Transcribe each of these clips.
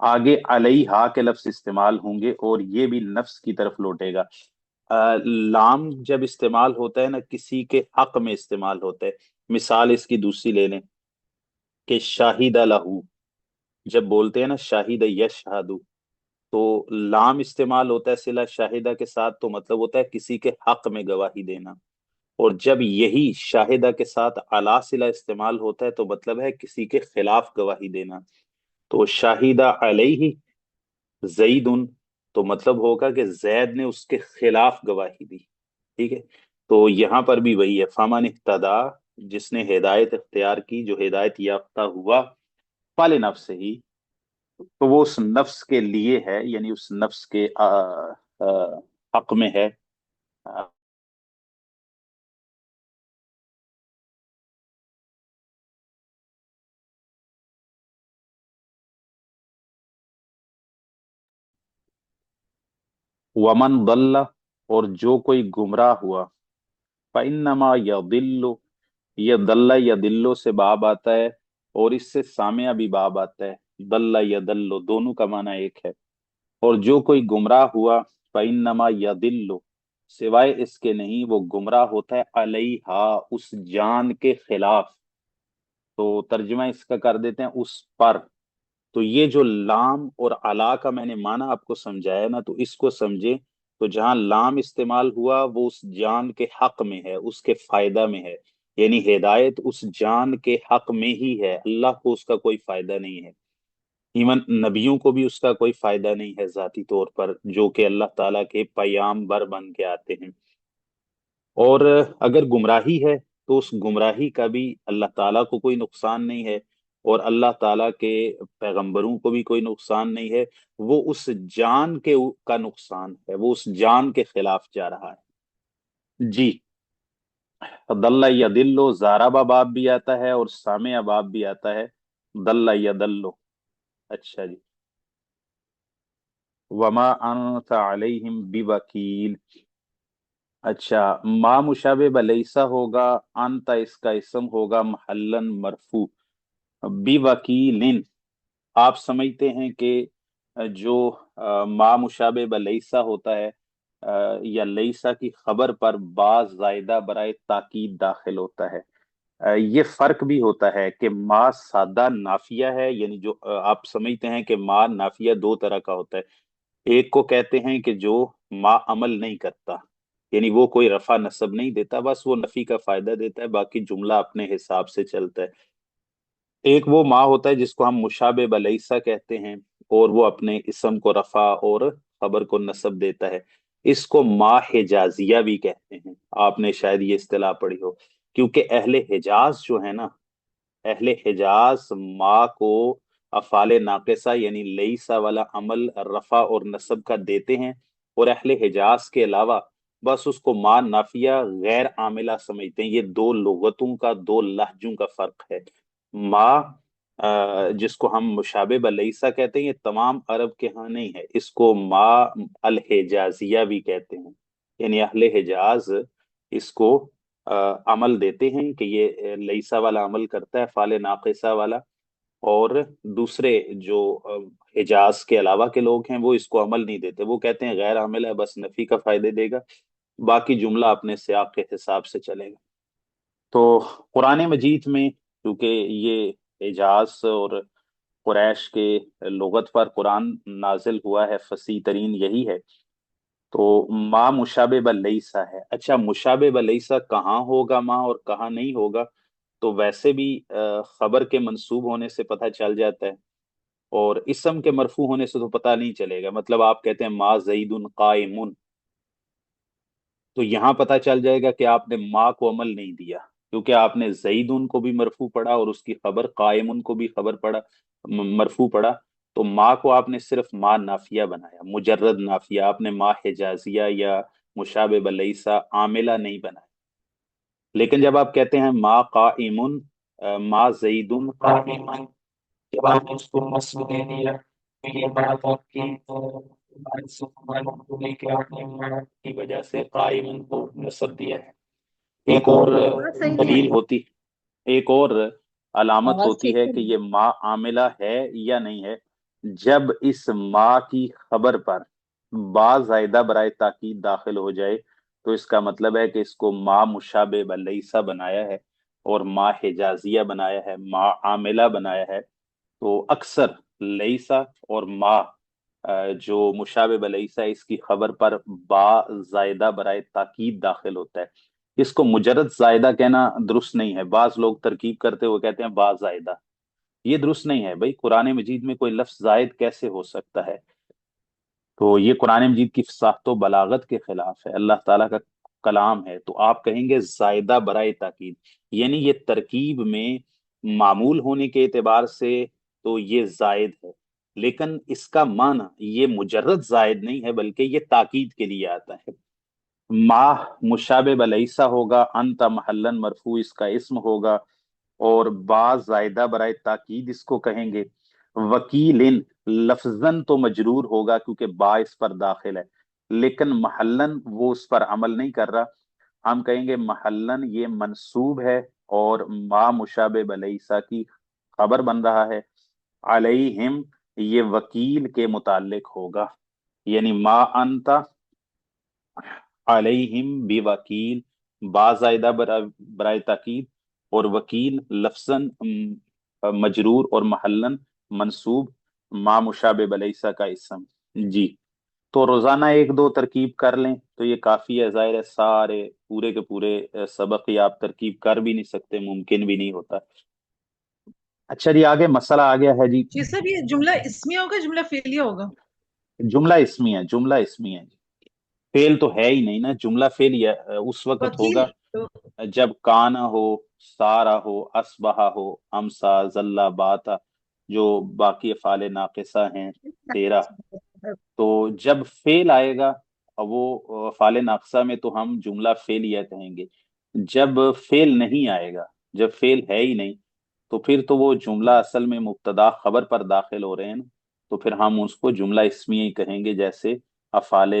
آگے علیہا کے لفظ استعمال ہوں گے اور یہ بھی نفس کی طرف لوٹے گا۔ لام جب استعمال ہوتا ہے نا کسی کے حق میں استعمال ہوتا ہے، مثال اس کی دوسری لے لیں کہ شاہد لہو، جب بولتے ہیں نا شاہد یشہد، تو لام استعمال ہوتا ہے صلہ شاہدہ کے ساتھ، تو مطلب ہوتا ہے کسی کے حق میں گواہی دینا، اور جب یہی شاہدہ کے ساتھ علی صلہ استعمال ہوتا ہے تو مطلب ہے کسی کے خلاف گواہی دینا۔ تو شاہدہ علیہ زیدن، تو مطلب ہوگا کہ زید نے اس کے خلاف گواہی دی، ٹھیک ہے۔ تو یہاں پر بھی وہی ہے، فمن اہتدی، جس نے ہدایت اختیار کی، جو ہدایت یافتہ ہوا، فلنفسہ، تو وہ اس نفس کے لیے ہے، یعنی اس نفس کے حق میں ہے۔ ومن ضل، اور جو کوئی گمراہ ہوا، فإنما يضل، یہ دل یا دلو سے باب آتا ہے اور اس سے سامعہ بھی باب آتا ہے، دل یا دلو دونوں کا معنی ایک ہے۔ اور جو کوئی گمراہ ہوا، فإنما يضل، سوائے اس کے نہیں، وہ گمراہ ہوتا ہے علیہا، اس جان کے خلاف، تو ترجمہ اس کا کر دیتے ہیں اس پر۔ تو یہ جو لام اور علا کا میں نے معنی آپ کو سمجھایا نا، تو اس کو سمجھے، تو جہاں لام استعمال ہوا وہ اس جان کے حق میں ہے، اس کے فائدہ میں ہے، یعنی ہدایت اس جان کے حق میں ہی ہے، اللہ کو اس کا کوئی فائدہ نہیں ہے، ایون نبیوں کو بھی اس کا کوئی فائدہ نہیں ہے ذاتی طور پر، جو کہ اللہ تعالیٰ کے پیام بر بن کے آتے ہیں۔ اور اگر گمراہی ہے تو اس گمراہی کا بھی اللہ تعالیٰ کو کوئی نقصان نہیں ہے، اور اللہ تعالیٰ کے پیغمبروں کو بھی کوئی نقصان نہیں ہے، وہ اس جان کے کا نقصان ہے، وہ اس جان کے خلاف جا رہا ہے۔ جی، دل یا دلو، زاربا باب بھی آتا ہے اور سامع باب بھی آتا ہے، دل یا دلو۔ اچھا جی، وما انت علیہم بوکیل، اچھا، ما مشابہ بلیسا ہوگا، انتا اس کا اسم ہوگا محلن مرفوع، بی وکیلن، آپ سمجھتے ہیں کہ جو ما مشابہ بلیسا ہوتا ہے، یا لیسا کی خبر پر با زائدہ برائے تاکید داخل ہوتا ہے، یہ فرق بھی ہوتا ہے کہ ما سادہ نافیہ ہے، یعنی جو آپ سمجھتے ہیں کہ ما نافیہ دو طرح کا ہوتا ہے، ایک کو کہتے ہیں کہ جو ما عمل نہیں کرتا، یعنی وہ کوئی رفع نصب نہیں دیتا، بس وہ نفی کا فائدہ دیتا ہے، باقی جملہ اپنے حساب سے چلتا ہے۔ ایک وہ ما ہوتا ہے جس کو ہم مشابہ بلیسا کہتے ہیں، اور وہ اپنے اسم کو رفع اور خبر کو نصب دیتا ہے، اس کو ما حجازیہ بھی کہتے ہیں، آپ نے شاید یہ اصطلاح پڑھی ہو، کیونکہ اہل حجاز جو ہے نا، اہل حجاز ما کو افعال ناقصہ یعنی لیسا والا عمل رفع اور نصب کا دیتے ہیں، اور اہل حجاز کے علاوہ بس اس کو ما نافیہ غیر عاملہ سمجھتے ہیں۔ یہ دو لغتوں کا، دو لہجوں کا فرق ہے۔ ما جس کو ہم مشابہ بلیسا کہتے ہیں، یہ تمام عرب کے ہاں نہیں ہے، اس کو ما الحجازیہ بھی کہتے ہیں، یعنی اہل حجاز اس کو عمل دیتے ہیں کہ یہ لیسا والا عمل کرتا ہے، فعل ناقصہ والا، اور دوسرے جو حجاز کے علاوہ کے لوگ ہیں وہ اس کو عمل نہیں دیتے، وہ کہتے ہیں غیر عامل ہے، بس نفی کا فائدے دے گا، باقی جملہ اپنے سیاق کے حساب سے چلے گا۔ تو قرآن مجید میں کیونکہ یہ حجاز اور قریش کے لغت پر قرآن نازل ہوا ہے، فصیح ترین یہی ہے، تو ما مشابہ بلیسا ہے۔ اچھا، مشابہ بلیسا کہاں ہوگا ما اور کہاں نہیں ہوگا، تو ویسے بھی خبر کے منصوب ہونے سے پتہ چل جاتا ہے، اور اسم کے مرفوع ہونے سے تو پتہ نہیں چلے گا، مطلب آپ کہتے ہیں ما زید قائم، تو یہاں پتہ چل جائے گا کہ آپ نے ما کو عمل نہیں دیا، کیونکہ آپ نے زیدن کو بھی مرفوع پڑھا اور اس کی خبر قائم کو بھی خبر پڑھا، مرفوع پڑھا، تو ما کو آپ نے صرف ما نافیہ بنایا، مجرد نافیہ، آپ نے ما حجازیہ یا مشابہ بلیسا عاملہ نہیں بنایا۔ لیکن جب آپ کہتے ہیں ما قائم، ما زیدن قائم، جب آپ نے اس کو نصب دے دیا تو یہ بات آپ کی کہ آپ نے ما کی وجہ سے قائم کو نصب دیا ہے۔ ایک اور بات صحیح نہیں دلیل ہوتی، ایک اور علامت آواز ہوتی ٹھیک ہے سے کہ یہ ما عاملہ ہے یا نہیں ہے، جب اس ما کی خبر پر با زائدہ برائے تاکید داخل ہو جائے تو اس کا مطلب ہے کہ اس کو ما مشابہ بلیسا بنایا ہے اور ما حجازیہ بنایا ہے، ما عاملہ بنایا ہے۔ تو اکثر لیسا اور ما جو مشابہ بلیسا ہے، اس کی خبر پر با زائدہ برائے تاکید داخل ہوتا ہے۔ اس کو مجرد زائدہ کہنا درست نہیں ہے، بعض لوگ ترکیب کرتے ہوئے کہتے ہیں با زائدہ، یہ درست نہیں ہے بھائی۔ قرآن مجید میں کوئی لفظ زائد کیسے ہو سکتا ہے؟ تو یہ قرآن مجید کی فصاحت و بلاغت کے خلاف ہے، اللہ تعالیٰ کا کلام ہے، تو آپ کہیں گے زائدہ برائے تاکید، یعنی یہ ترکیب میں معمول ہونے کے اعتبار سے تو یہ زائد ہے، لیکن اس کا معنی یہ مجرد زائد نہیں ہے بلکہ یہ تاکید کے لیے آتا ہے۔ ما مشابہ بلیسا ہوگا، انت محلن مرفوع اس کا اسم ہوگا، اور با زائدہ برائے تاکید اس کو کہیں گے۔ وکیل لفظاً تو مجرور ہوگا کیونکہ با اس پر داخل ہے، لیکن محلن وہ اس پر عمل نہیں کر رہا، ہم کہیں گے محلن یہ منصوب ہے اور ما مشابہ بلیسا کی خبر بن رہا ہے، علیہم یہ وکیل کے متعلق ہوگا، یعنی ما انتا علیہم بوکیل، با زائدہ برائے تاکید، اور وکیل لفظاً مجرور اور محلن منصوب، ما مشابہ بلیسا کا اسم۔ جی تو روزانہ ایک دو ترکیب کر لیں تو یہ کافی ہے، ظاہر ہے سارے پورے کے پورے سبق ہی آپ ترکیب کر بھی نہیں سکتے، ممکن بھی نہیں ہوتا۔ اچھا جی، آگے مسئلہ آ گیا ہے جی، یہ سب یہ جملہ اسمیہ ہوگا، جملہ فعلیہ ہوگا؟ جملہ اسمیہ، جملہ اسمیہ جی، فعل تو ہے ہی نہیں نا، جملہ فعل اس وقت وکیل ہوگا جب کانا ہو، سارا ہو، اسبحا ہو، امسا، زلہ، باتا، جو باقی افعال ناقصہ ہیں 13۔ تو جب فعل آئے گا وہ افعال ناقصہ میں تو ہم جملہ فعلیہ کہیں گے، جب فعل نہیں آئے گا، جب فعل ہے ہی نہیں، تو پھر تو وہ جملہ اصل میں مبتدا خبر پر داخل ہو رہے ہیں نا، تو پھر ہم اس کو جملہ اسمیہ ہی کہیں گے، جیسے افعال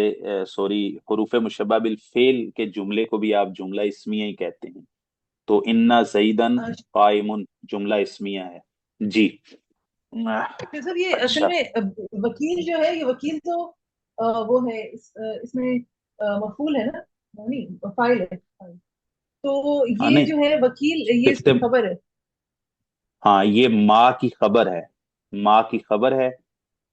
حروف مشبہ بالفعل کے جملے کو بھی آپ جملہ اسمیہ ہی کہتے ہیں۔ تو انا زیدن قائم جملہ اسمیہ ہے جی۔ پھر سر یہ اصل اچھا میں وکیل جو ہے، یہ وکیل تو وہ ہے اس میں مفعول ہے نا، نہیں فاعل ہے، تو ہاں یہ نہیں، جو ہے وکیل یہ اس صفت، کی خبر ہے۔ ہاں یہ ما کی خبر ہے، ما کی خبر ہے،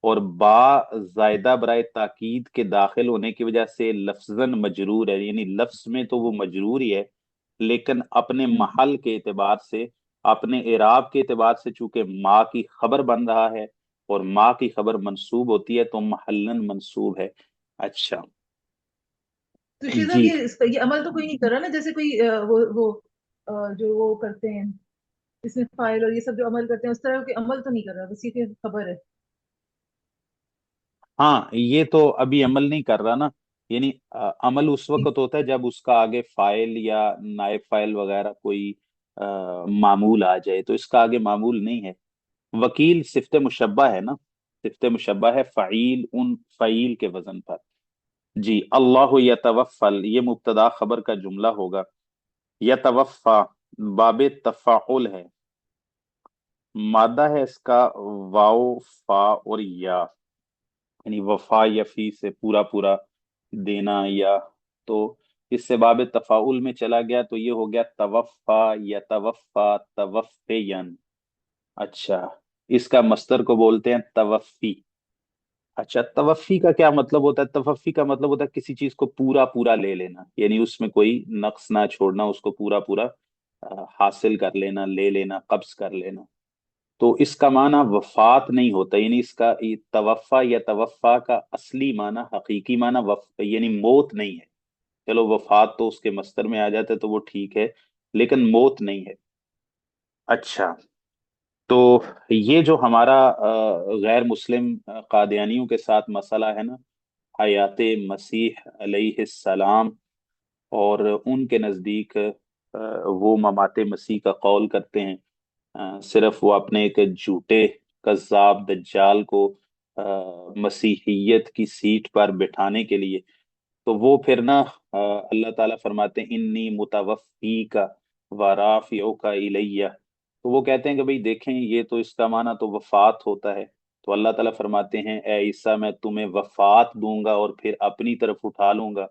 اور با زائدہ برائے تاکید کے داخل ہونے کی وجہ سے لفظاً مجرور ہے، یعنی لفظ میں تو وہ مجرور ہی ہے، لیکن اپنے محل کے اعتبار سے، اپنے اعراب کے اعتبار سے چونکہ ما کی خبر بن رہا ہے اور ما کی خبر منصوب ہوتی ہے تو محلن منصوب ہے۔ اچھا تو شیزا جی، یہ عمل تو کوئی نہیں کر رہا نا، جیسے کوئی وہ جو وہ کرتے ہیں اس میں فائل اور یہ سب جو عمل کرتے ہیں اس طرح کے عمل تو نہیں کر رہا، بس یہ کہ خبر ہے۔ ہاں یہ تو ابھی عمل نہیں کر رہا نا، یعنی عمل اس وقت ہوتا ہے جب اس کا آگے فائل یا نائب فائل وغیرہ کوئی معمول آ جائے، تو اس کا آگے معمول نہیں ہے۔ وکیل صفت مشبہ ہے نا، صفت مشبہ ہے، فعیل ان فعیل کے وزن پر۔ جی اللہ یتوفل یہ مبتدا خبر کا جملہ ہوگا، یتوفا باب تفاعل ہے، مادہ ہے اس کا واو فا اور یا، یعنی وفا یفی سے پورا پورا دینا، یا تو اس سے باب تفاعل میں چلا گیا تو یہ ہو گیا توفا یا توفا توفین۔ اچھا اس کا مصدر کو بولتے ہیں توفی۔ اچھا توفی کا کیا مطلب ہوتا ہے؟ توفی کا مطلب ہوتا ہے کسی چیز کو پورا پورا لے لینا، یعنی اس میں کوئی نقص نہ چھوڑنا، اس کو پورا پورا حاصل کر لینا، لے لینا، قبض کر لینا۔ تو اس کا معنی وفات نہیں ہوتا، یعنی اس کا توفا یا توفا کا اصلی معنی، حقیقی معنی یعنی موت نہیں ہے۔ چلو وفات تو اس کے مصدر میں آ جاتا ہے تو وہ ٹھیک ہے، لیکن موت نہیں ہے۔ اچھا تو یہ جو ہمارا غیر مسلم قادیانیوں کے ساتھ مسئلہ ہے نا، حیات مسیح علیہ السلام، اور ان کے نزدیک وہ ممات مسیح کا قول کرتے ہیں، صرف وہ اپنے ایک جھوٹے کذاب دجال کو مسیحیت کی سیٹ پر بٹھانے کے لیے، تو وہ پھر نا اللہ تعالیٰ فرماتے ہیں انی متوفی کا ورافعو کا الیہ، تو وہ کہتے ہیں کہ بھئی دیکھیں یہ تو اس کا معنی تو وفات ہوتا ہے، تو اللہ تعالیٰ فرماتے ہیں اے عیسیٰ میں تمہیں وفات دوں گا اور پھر اپنی طرف اٹھا لوں گا.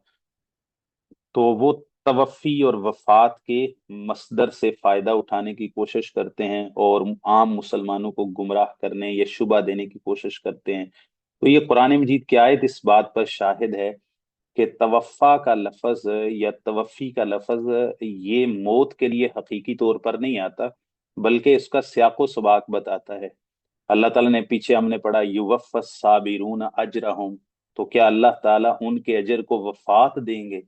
تو وہ توفی اور وفات کے مصدر سے فائدہ اٹھانے کی کوشش کرتے ہیں اور عام مسلمانوں کو گمراہ کرنے یا شبہ دینے کی کوشش کرتے ہیں. تو یہ قرآن مجید کی آیت اس بات پر شاہد ہے کہ توفا کا لفظ یا توفی کا لفظ یہ موت کے لیے حقیقی طور پر نہیں آتا، بلکہ اس کا سیاق و سباق بتاتا ہے. اللہ تعالیٰ نے پیچھے ہم نے پڑھا یوفی الصابرون اجرہم، تو کیا اللہ تعالیٰ ان کے اجر کو وفات دیں گے؟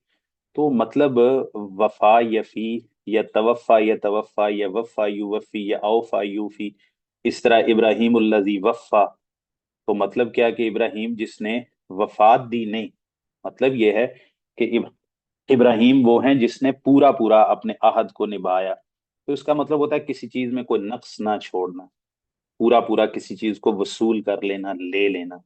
تو مطلب وفا یفی یا توفا یا وفا یوفی یا اوفا یوفی، اس طرح ابراہیم الذی وفا، تو مطلب کیا کہ ابراہیم جس نے وفات دی نہیں، مطلب یہ ہے کہ ابراہیم وہ ہیں جس نے پورا پورا اپنے عہد کو نبھایا. تو اس کا مطلب ہوتا ہے کسی چیز میں کوئی نقص نہ چھوڑنا، پورا پورا کسی چیز کو وصول کر لینا، لے لینا،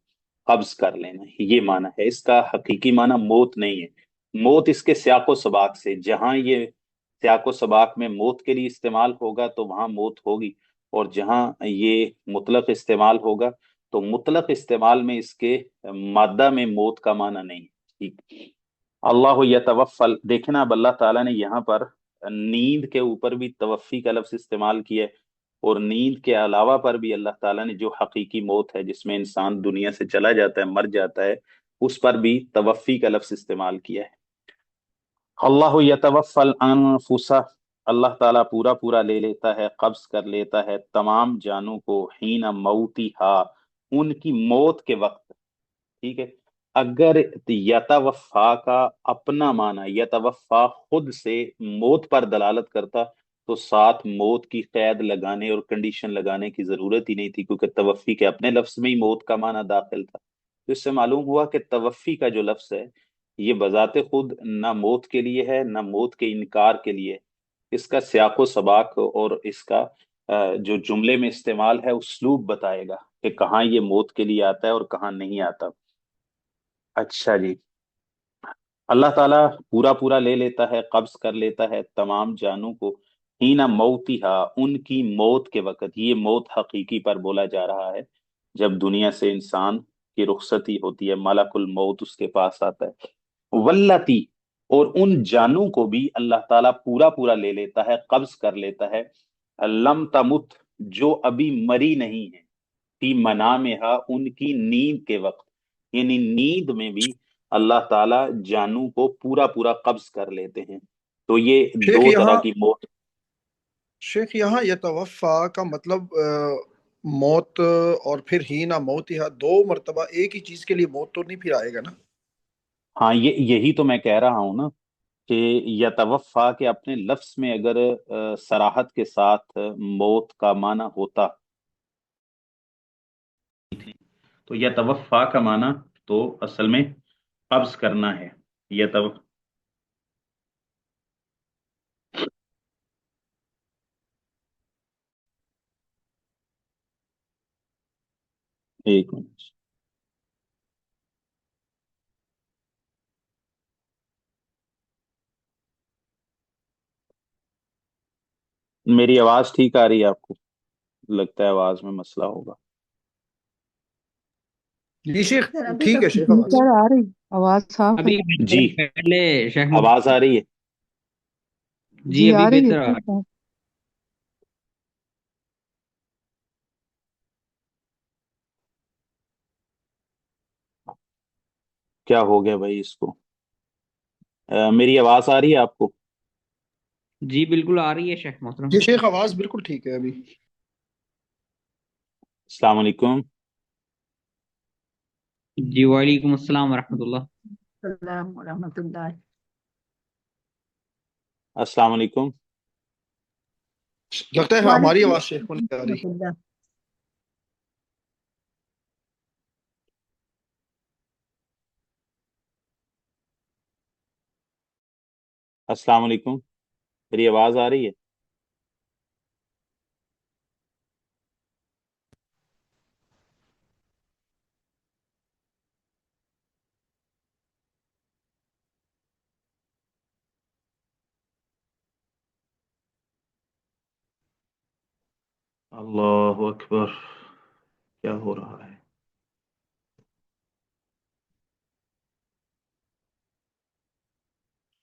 قبض کر لینا، یہ معنی ہے. اس کا حقیقی معنی موت نہیں ہے. موت اس کے سیاق و سباق سے، جہاں یہ سیاق و سباق میں موت کے لیے استعمال ہوگا تو وہاں موت ہوگی، اور جہاں یہ مطلق استعمال ہوگا تو مطلق استعمال میں اس کے مادہ میں موت کا معنی نہیں. ٹھیک. اللہ یتوفل، دیکھنا اب اللہ تعالیٰ نے یہاں پر نیند کے اوپر بھی توفی کا لفظ استعمال کیا ہے، اور نیند کے علاوہ پر بھی اللہ تعالیٰ نے جو حقیقی موت ہے جس میں انسان دنیا سے چلا جاتا ہے، مر جاتا ہے، اس پر بھی توفی کا لفظ استعمال کیا ہے. اللہ یتوفی الانفس، اللہ تعالیٰ پورا پورا لے لیتا ہے، قبض کر لیتا ہے تمام جانوں کو، حین موتہا، ان کی موت کے وقت. ٹھیک ہے. اگر یتوفا کا اپنا معنی یتوفا خود سے موت پر دلالت کرتا تو ساتھ موت کی قید لگانے اور کنڈیشن لگانے کی ضرورت ہی نہیں تھی، کیونکہ توفی کے اپنے لفظ میں ہی موت کا معنی داخل تھا. تو اس سے معلوم ہوا کہ توفی کا جو لفظ ہے یہ بذات خود نہ موت کے لیے ہے نہ موت کے انکار کے لیے. اس کا سیاق و سباق اور اس کا جو جملے میں استعمال ہے اسلوب بتائے گا کہ کہاں یہ موت کے لیے آتا ہے اور کہاں نہیں آتا. اچھا جی. اللہ تعالیٰ پورا پورا لے لیتا ہے، قبض کر لیتا ہے تمام جانوں کو، ہینا موتیہا، ان کی موت کے وقت. یہ موت حقیقی پر بولا جا رہا ہے جب دنیا سے انسان کی رخصتی ہوتی ہے، ملک الموت اس کے پاس آتا ہے. واللتی، اور ان جانوں کو بھی اللہ تعالیٰ پورا پورا لے لیتا ہے، قبض کر لیتا ہے، لم تمت، جو ابھی مری نہیں ہے، فی منامہا، ان کی نیند کے وقت. یعنی نیند میں بھی اللہ تعالیٰ جانوں کو پورا پورا قبض کر لیتے ہیں. تو یہ شیخ دو طرح یہاں کی موت. شیخ یہاں یتوفا کا مطلب موت اور پھر ہینا موت، یہ دو مرتبہ ایک ہی چیز کے لیے موت تو نہیں پھر آئے گا نا؟ ہاں یہی تو میں کہہ رہا ہوں نا کہ یتوفا کے اپنے لفظ میں اگر صراحت کے ساتھ موت کا معنی ہوتا تو یتوفا کا معنی تو اصل میں قبض کرنا ہے. ایک منٹ. میری آواز ٹھیک آ رہی ہے آپ کو؟ لگتا ہے آواز میں مسئلہ ہوگا. جی شیخ سر ابھی ٹھیک ہے تک شیخ جی آواز. سر آ رہی آواز صاف ہے. ابھی جی پہلے شیخ آواز آ رہی ہے. جی ابھی آ رہی ہے بہتر آ ٹھیک ہے. کیا ہو گیا بھائی اس کو؟ میری آواز آ رہی ہے آپ کو؟ جی بالکل آ رہی ہے شیخ محترم. جی شیخ آواز بالکل ٹھیک ہے ابھی. السلام علیکم. جی وعلیکم السلام ورحمۃ اللہ. السلام ورحمۃ اللہ. السلام علیکم. لگتا ہے ہماری وعلیکم آواز شیخ کو نہیں آ رہی. اللہ. السلام علیکم. میری آواز آ رہی ہے؟ اللہ اکبر، کیا ہو رہا ہے؟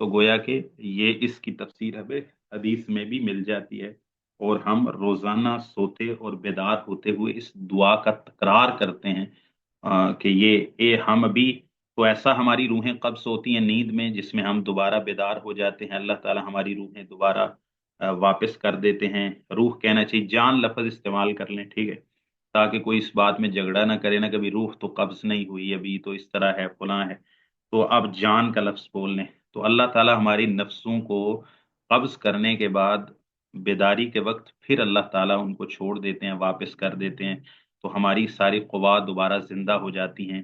تو گویا کہ یہ اس کی تفسیر ہمیں حدیث میں بھی مل جاتی ہے، اور ہم روزانہ سوتے اور بیدار ہوتے ہوئے اس دعا کا تکرار کرتے ہیں کہ ہم ابھی تو ایسا ہماری روحیں قبض ہوتی ہیں نیند میں، جس میں ہم دوبارہ بیدار ہو جاتے ہیں، اللہ تعالی ہماری روحیں دوبارہ واپس کر دیتے ہیں۔ روح کہنا چاہیے، جان لفظ استعمال کر لیں، ٹھیک ہے، تاکہ کوئی اس بات میں جھگڑا نہ کرے نا، کبھی روح تو قبض نہیں ہوئی ابھی تو اس طرح ہے فلاں ہے، تو اب جان کا لفظ بول لیں۔ تو اللہ تعالی ہماری نفسوں کو قبض کرنے کے بعد بیداری کے وقت پھر اللہ تعالیٰ ان کو چھوڑ دیتے ہیں، واپس کر دیتے ہیں، تو ہماری ساری قوا دوبارہ زندہ ہو جاتی ہیں،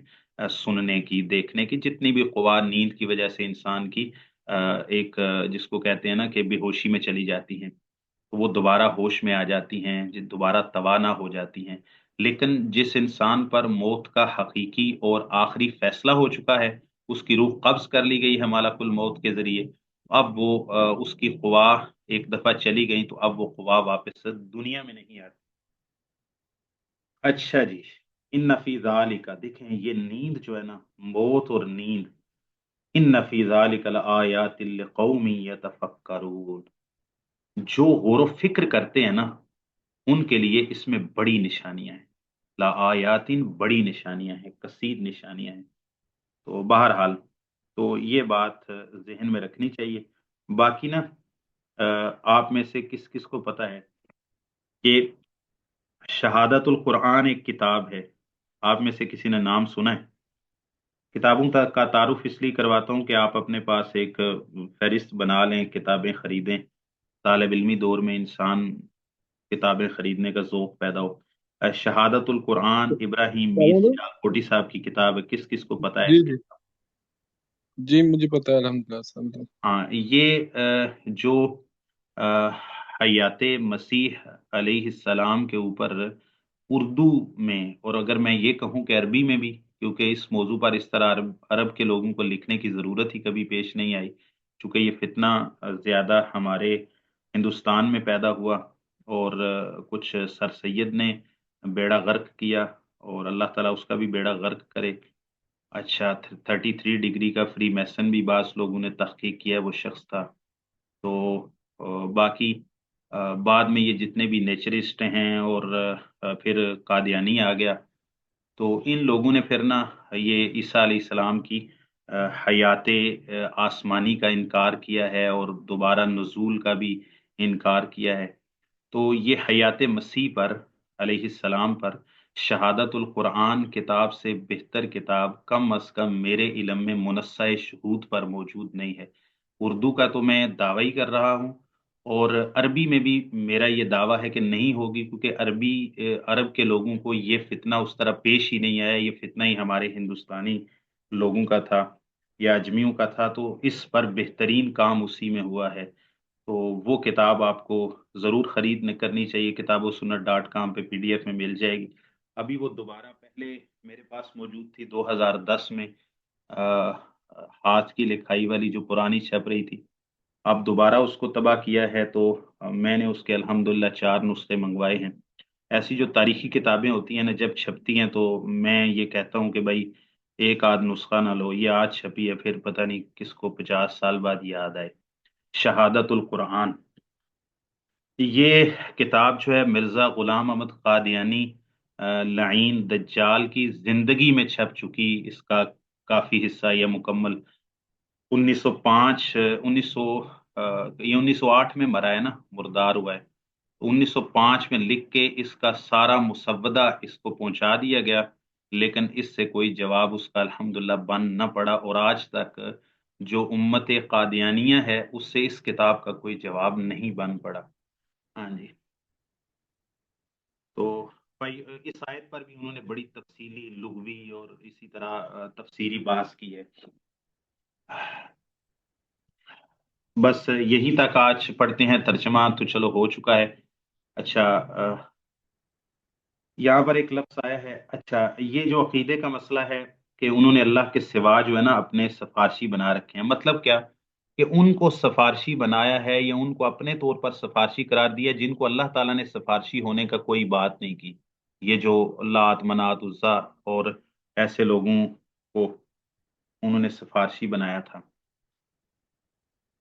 سننے کی، دیکھنے کی، جتنی بھی قوا نیند کی وجہ سے انسان کی ایک جس کو کہتے ہیں نا کہ بے ہوشی میں چلی جاتی ہیں، تو وہ دوبارہ ہوش میں آ جاتی ہیں، دوبارہ توانا ہو جاتی ہیں۔ لیکن جس انسان پر موت کا حقیقی اور آخری فیصلہ ہو چکا ہے، اس کی روح قبض کر لی گئی ہے ملک الموت کے ذریعے، اب وہ اس کی قوا ایک دفعہ چلی گئی تو اب وہ قوا واپس دنیا میں نہیں آتی۔ اچھا جی، ان فی ذالک، دیکھیں یہ نیند جو ہے نا، موت اور نیند، ان فی ذالک لآیات لقوم یتفکرون، جو غور و فکر کرتے ہیں نا ان کے لیے اس میں بڑی نشانیاں ہیں، لآیاتن بڑی نشانیاں ہیں، کثیر نشانیاں ہیں۔ تو بہرحال تو یہ بات ذہن میں رکھنی چاہیے۔ باقی نا آپ میں سے کس کس کو پتہ ہے کہ شہادت القرآن ایک کتاب ہے؟ آپ میں سے کسی نے نام سنا ہے؟ کتابوں کا تعارف اس لیے کرواتا ہوں کہ آپ اپنے پاس ایک فہرست بنا لیں، کتابیں خریدیں، طالب علمی دور میں انسان کتابیں خریدنے کا ذوق پیدا ہو۔ شہادت القرآن ابراہیم کیا میر بولے؟ سیالکوٹی صاحب کی کتاب ہے، کس کس کو پتہ ہے جی اس جی کے؟ جی مجھے پتا ہے، الحمدللہ الحمدللہ۔ ہاں، یہ جو حیات مسیح علیہ السلام کے اوپر اردو میں، اور اگر میں یہ کہوں کہ عربی میں بھی، کیونکہ اس موضوع پر اس طرح عرب کے لوگوں کو لکھنے کی ضرورت ہی کبھی پیش نہیں آئی، چونکہ یہ فتنہ زیادہ ہمارے ہندوستان میں پیدا ہوا، اور کچھ سر سید نے بیڑا غرق کیا، اور اللہ تعالیٰ اس کا بھی بیڑا غرق کرے۔ اچھا، 33 ڈگری کا فری میسن بھی بعض لوگوں نے تحقیق کیا ہے، وہ شخص تھا۔ تو باقی بعد میں یہ جتنے بھی نیچرسٹ ہیں، اور پھر قادیانی آ گیا، تو ان لوگوں نے پھر نا یہ عیسیٰ علیہ السلام کی حیات آسمانی کا انکار کیا ہے، اور دوبارہ نزول کا بھی انکار کیا ہے۔ تو یہ حیات مسیح پر علیہ السلام پر شہادت القرآن کتاب سے بہتر کتاب کم از کم میرے علم میں منصہ شہود پر موجود نہیں ہے۔ اردو کا تو میں دعویٰ ہی کر رہا ہوں، اور عربی میں بھی میرا یہ دعویٰ ہے کہ نہیں ہوگی، کیونکہ عرب کے لوگوں کو یہ فتنہ اس طرح پیش ہی نہیں آیا، یہ فتنہ ہی ہمارے ہندوستانی لوگوں کا تھا یا اجمیوں کا تھا، تو اس پر بہترین کام اسی میں ہوا ہے۔ تو وہ کتاب آپ کو ضرور خرید کرنی چاہیے، کتاب و سنت .com پہ PDF میں مل جائے گی۔ ابھی وہ دوبارہ پہلے میرے پاس موجود تھی 2010 میں، ہاتھ کی لکھائی والی جو پرانی چھپ رہی تھی، اب دوبارہ اس کو تباہ کیا ہے، تو میں نے اس کے الحمدللہ 4 نسخے منگوائے ہیں۔ ایسی جو تاریخی کتابیں ہوتی ہیں نا، جب چھپتی ہیں تو میں یہ کہتا ہوں کہ بھائی ایک آدھ نسخہ نہ لو، یہ آج چھپی ہے، پھر پتہ نہیں کس کو 50 سال بعد یاد آئے۔ شہادت القرآن، یہ کتاب جو ہے مرزا غلام احمد قادیانی لعین دجال کی زندگی میں چھپ چکی، اس کا کافی حصہ یا مکمل 1905 یہ 1908 میں مرا ہے نا، مردار ہوا ہے، 1905 میں لکھ کے اس کا سارا مسودہ اس کو پہنچا دیا گیا، لیکن اس سے کوئی جواب اس کا الحمدللہ بن نہ پڑا، اور آج تک جو امت قادیانیہ ہے اس سے اس کتاب کا کوئی جواب نہیں بن پڑا۔ ہاں جی، تو بھائی اس آیت پر بھی انہوں نے بڑی تفصیلی لغوی اور اسی طرح تفسیری بحث کی ہے۔ بس یہی تک آج پڑھتے ہیں، ترجمہ تو چلو ہو چکا ہے۔ اچھا، یہاں پر ایک لفظ آیا ہے، اچھا یہ جو عقیدے کا مسئلہ ہے کہ انہوں نے اللہ کے سوا جو ہے نا اپنے سفارشی بنا رکھے ہیں، مطلب کیا کہ ان کو سفارشی بنایا ہے یا ان کو اپنے طور پر سفارشی قرار دیا، جن کو اللہ تعالیٰ نے سفارشی ہونے کا کوئی بات نہیں کی۔ یہ جو لات منات عزا اور ایسے لوگوں کو انہوں نے سفارشی بنایا تھا۔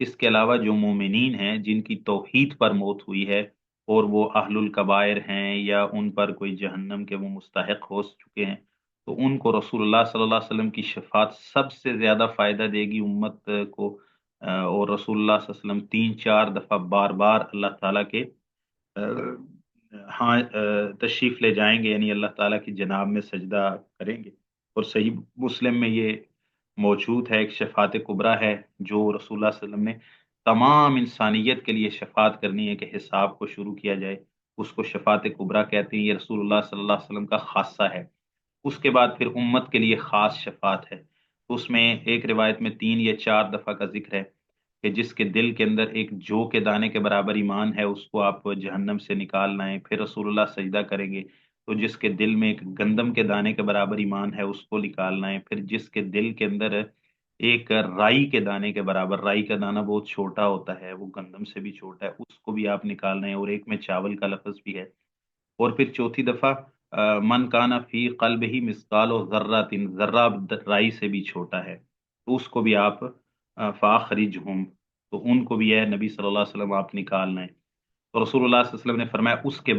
اس کے علاوہ جو مومنین ہیں جن کی توحید پر موت ہوئی ہے اور وہ اہل الکبائر ہیں یا ان پر کوئی جہنم کے وہ مستحق ہو چکے ہیں، تو ان کو رسول اللہ صلی اللہ علیہ وسلم کی شفاعت سب سے زیادہ فائدہ دے گی امت کو۔ اور رسول اللہ صلی اللہ علیہ وسلم 3-4 دفعہ بار بار اللہ تعالیٰ کے ہاں تشریف لے جائیں گے، یعنی اللہ تعالیٰ کی جناب میں سجدہ کریں گے۔ اور صحیح مسلم میں یہ موجود ہے، ایک شفاعت کبریٰ ہے جو رسول اللہ صلی اللہ علیہ وسلم نے تمام انسانیت کے لیے شفاعت کرنی ہے کہ حساب کو شروع کیا جائے، اس کو شفاعت کبریٰ کہتے ہیں۔ یہ رسول اللہ صلی اللہ علیہ وسلم کا خاصہ ہے۔ اس کے بعد پھر امت کے لیے خاص شفاعت ہے، اس میں ایک روایت میں 3 یا 4 دفعہ کا ذکر ہے کہ جس کے دل کے اندر ایک جو کے دانے کے برابر ایمان ہے اس کو آپ جہنم سے نکال لائیں۔ پھر رسول اللہ سجدہ کریں گے تو جس کے دل میں ایک گندم کے دانے کے برابر ایمان ہے اس کو نکالنا ہے۔ پھر جس کے دل کے اندر ایک رائی کے دانے کے برابر، رائی کا دانہ بہت چھوٹا ہوتا ہے، وہ گندم سے بھی چھوٹا ہے، اس کو بھی آپ نکالنا ہے، اور ایک میں چاول کا لفظ بھی ہے۔ اور پھر چوتھی دفعہ من کانا فی قلب ہی مثقال و ذرات، ذرہ رائی سے بھی چھوٹا ہے، تو اس کو بھی آپ فاخرجہم، تو ان کو بھی ہے نبی صلی اللہ علیہ وسلم آپ نکالنا ہے۔ تو رسول اللہ صلی اللہ علیہ وسلم نے فرمایا اس کے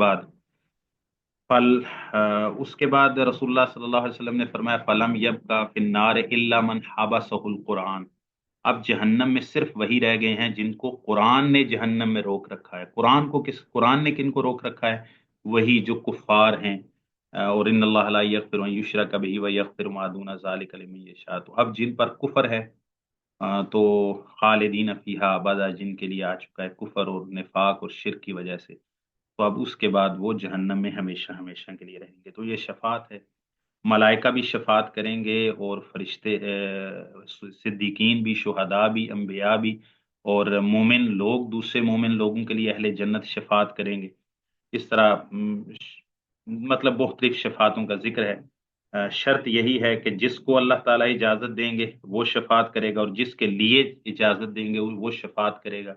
بعد رسول اللہ صلی اللہ علیہ وسلم نے فرمایا فلم یبقى فی النار الا من حبسہ القرآن، اب جہنم میں صرف وہی رہ گئے ہیں جن کو قرآن نے جہنم میں روک رکھا ہے۔ قرآن نے کن کو روک رکھا ہے؟ وہی جو کفار ہیں۔ اور ان اللہ لا یغفر ان یشرک بہ ویغفر ما دون ذلک لمن یشاء، تو اب جن پر کفر ہے تو خالدین فیہا ابدا، جن کے لیے آ چکا ہے کفر اور نفاق اور شرک کی وجہ سے، تو اب اس کے بعد وہ جہنم میں ہمیشہ ہمیشہ کے لیے رہیں گے۔ تو یہ شفاعت ہے، ملائکہ بھی شفاعت کریں گے اور فرشتے صدیقین بھی، شہداء بھی، انبیاء بھی، اور مومن لوگ دوسرے مومن لوگوں کے لیے اہل جنت شفاعت کریں گے۔ اس طرح مطلب مختلف شفاعتوں کا ذکر ہے۔ شرط یہی ہے کہ جس کو اللہ تعالیٰ اجازت دیں گے وہ شفاعت کرے گا، اور جس کے لیے اجازت دیں گے وہ شفاعت کرے گا۔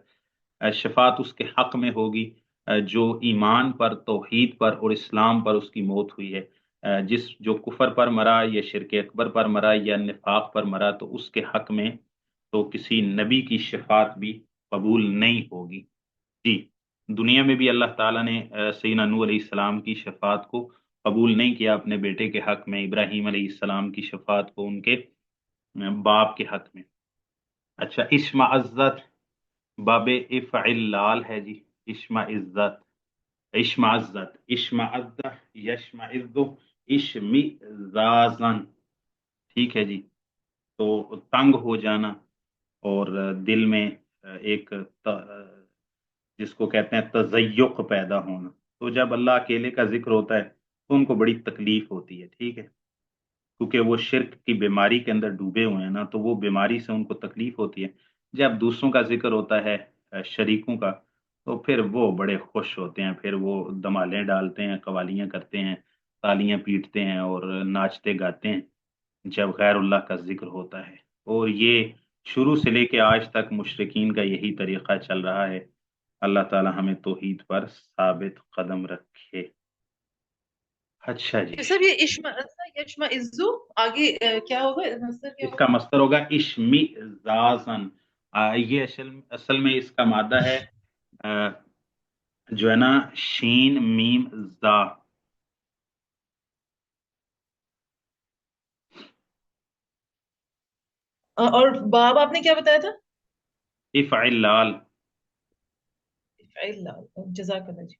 شفاعت اس کے حق میں ہوگی جو ایمان پر، توحید پر اور اسلام پر اس کی موت ہوئی ہے۔ جو کفر پر مرا یا شرک اکبر پر مرا یا نفاق پر مرا تو اس کے حق میں تو کسی نبی کی شفاعت بھی قبول نہیں ہوگی۔ جی، دنیا میں بھی اللہ تعالیٰ نے سیدنا نوح علیہ السلام کی شفاعت کو قبول نہیں کیا اپنے بیٹے کے حق میں، ابراہیم علیہ السلام کی شفاعت کو ان کے باپ کے حق میں۔ اچھا، اشمعزت باب افعلال ہے جی، اشمعزت اشمعزت یشمعز اشمئزازن، ٹھیک ہے جی، تو تنگ ہو جانا اور دل میں ایک جس کو کہتے ہیں تضیق پیدا ہونا۔ تو جب اللہ اکیلے کا ذکر ہوتا ہے تو ان کو بڑی تکلیف ہوتی ہے، ٹھیک ہے، کیونکہ وہ شرک کی بیماری کے اندر ڈوبے ہوئے ہیں نا، تو وہ بیماری سے ان کو تکلیف ہوتی ہے۔ جب دوسروں کا ذکر ہوتا ہے شریکوں کا تو پھر وہ بڑے خوش ہوتے ہیں، پھر وہ دمالیں ڈالتے ہیں، قوالیاں کرتے ہیں، تالیاں پیٹتے ہیں اور ناچتے گاتے ہیں جب غیر اللہ کا ذکر ہوتا ہے۔ اور یہ شروع سے لے کے آج تک مشرکین کا یہی طریقہ چل رہا ہے۔ اللہ تعالی ہمیں توحید پر ثابت قدم رکھے۔ اچھا جی، سر یہ یشمعزو آگے کیا ہوگا؟ مصدر کیا اس ہوگا؟ کا مصدر ہوگا اشمئزازن۔ یہ اصل میں اس کا مادہ ہے جو ہے نا شین میم زا۔ اور باب آپ نے کیا بتایا تھا؟ افعلال۔ جزاک اللہ جی۔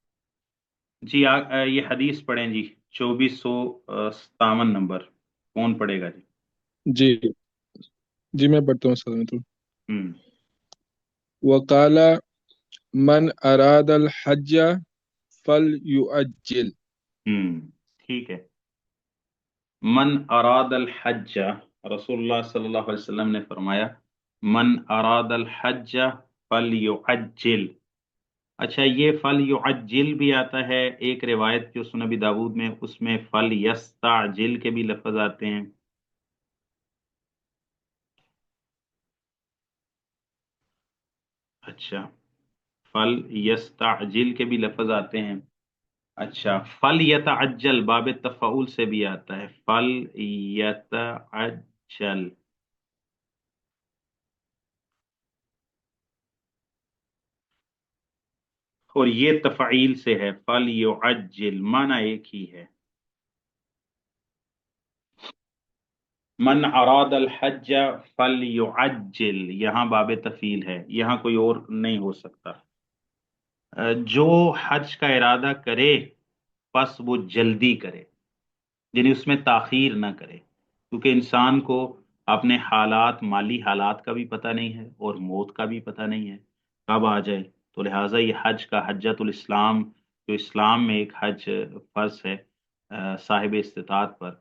جی یہ حدیث پڑھیں جی، 2457 نمبر، کون پڑھے گا جی؟ جی جی میں پڑھتا ہوں سلام تو۔ ہم وقال من اراد الحج فلیعجل، ٹھیک ہے، من اراد الحج، رسول اللہ صلی اللہ علیہ وسلم نے فرمایا من اراد الحج فلیعجل۔ اچھا، یہ فلیعجل بھی آتا ہے، ایک روایت جو سنن ابی داود میں اس میں فلیستعجل کے بھی لفظ آتے ہیں۔ اچھا، فلیستعجل کے بھی لفظ آتے ہیں۔ اچھا، فلیتعجل باب تفعول سے بھی آتا ہے، فلیتعجل۔ اور یہ تفعیل سے ہے، فَلْيُعَجِّلْ معنی ایک ہی ہے. من اراد الحج فلیعجل، یہاں باب تفعیل ہے، یہاں کوئی اور نہیں ہو سکتا. جو حج کا ارادہ کرے پس وہ جلدی کرے، یعنی اس میں تاخیر نہ کرے، کیونکہ انسان کو اپنے حالات، مالی حالات کا بھی پتہ نہیں ہے اور موت کا بھی پتہ نہیں ہے کب آ جائے. تو لہٰذا یہ حج کا، حجۃ الاسلام، جو اسلام میں ایک حج فرض ہے صاحب استطاعت پر،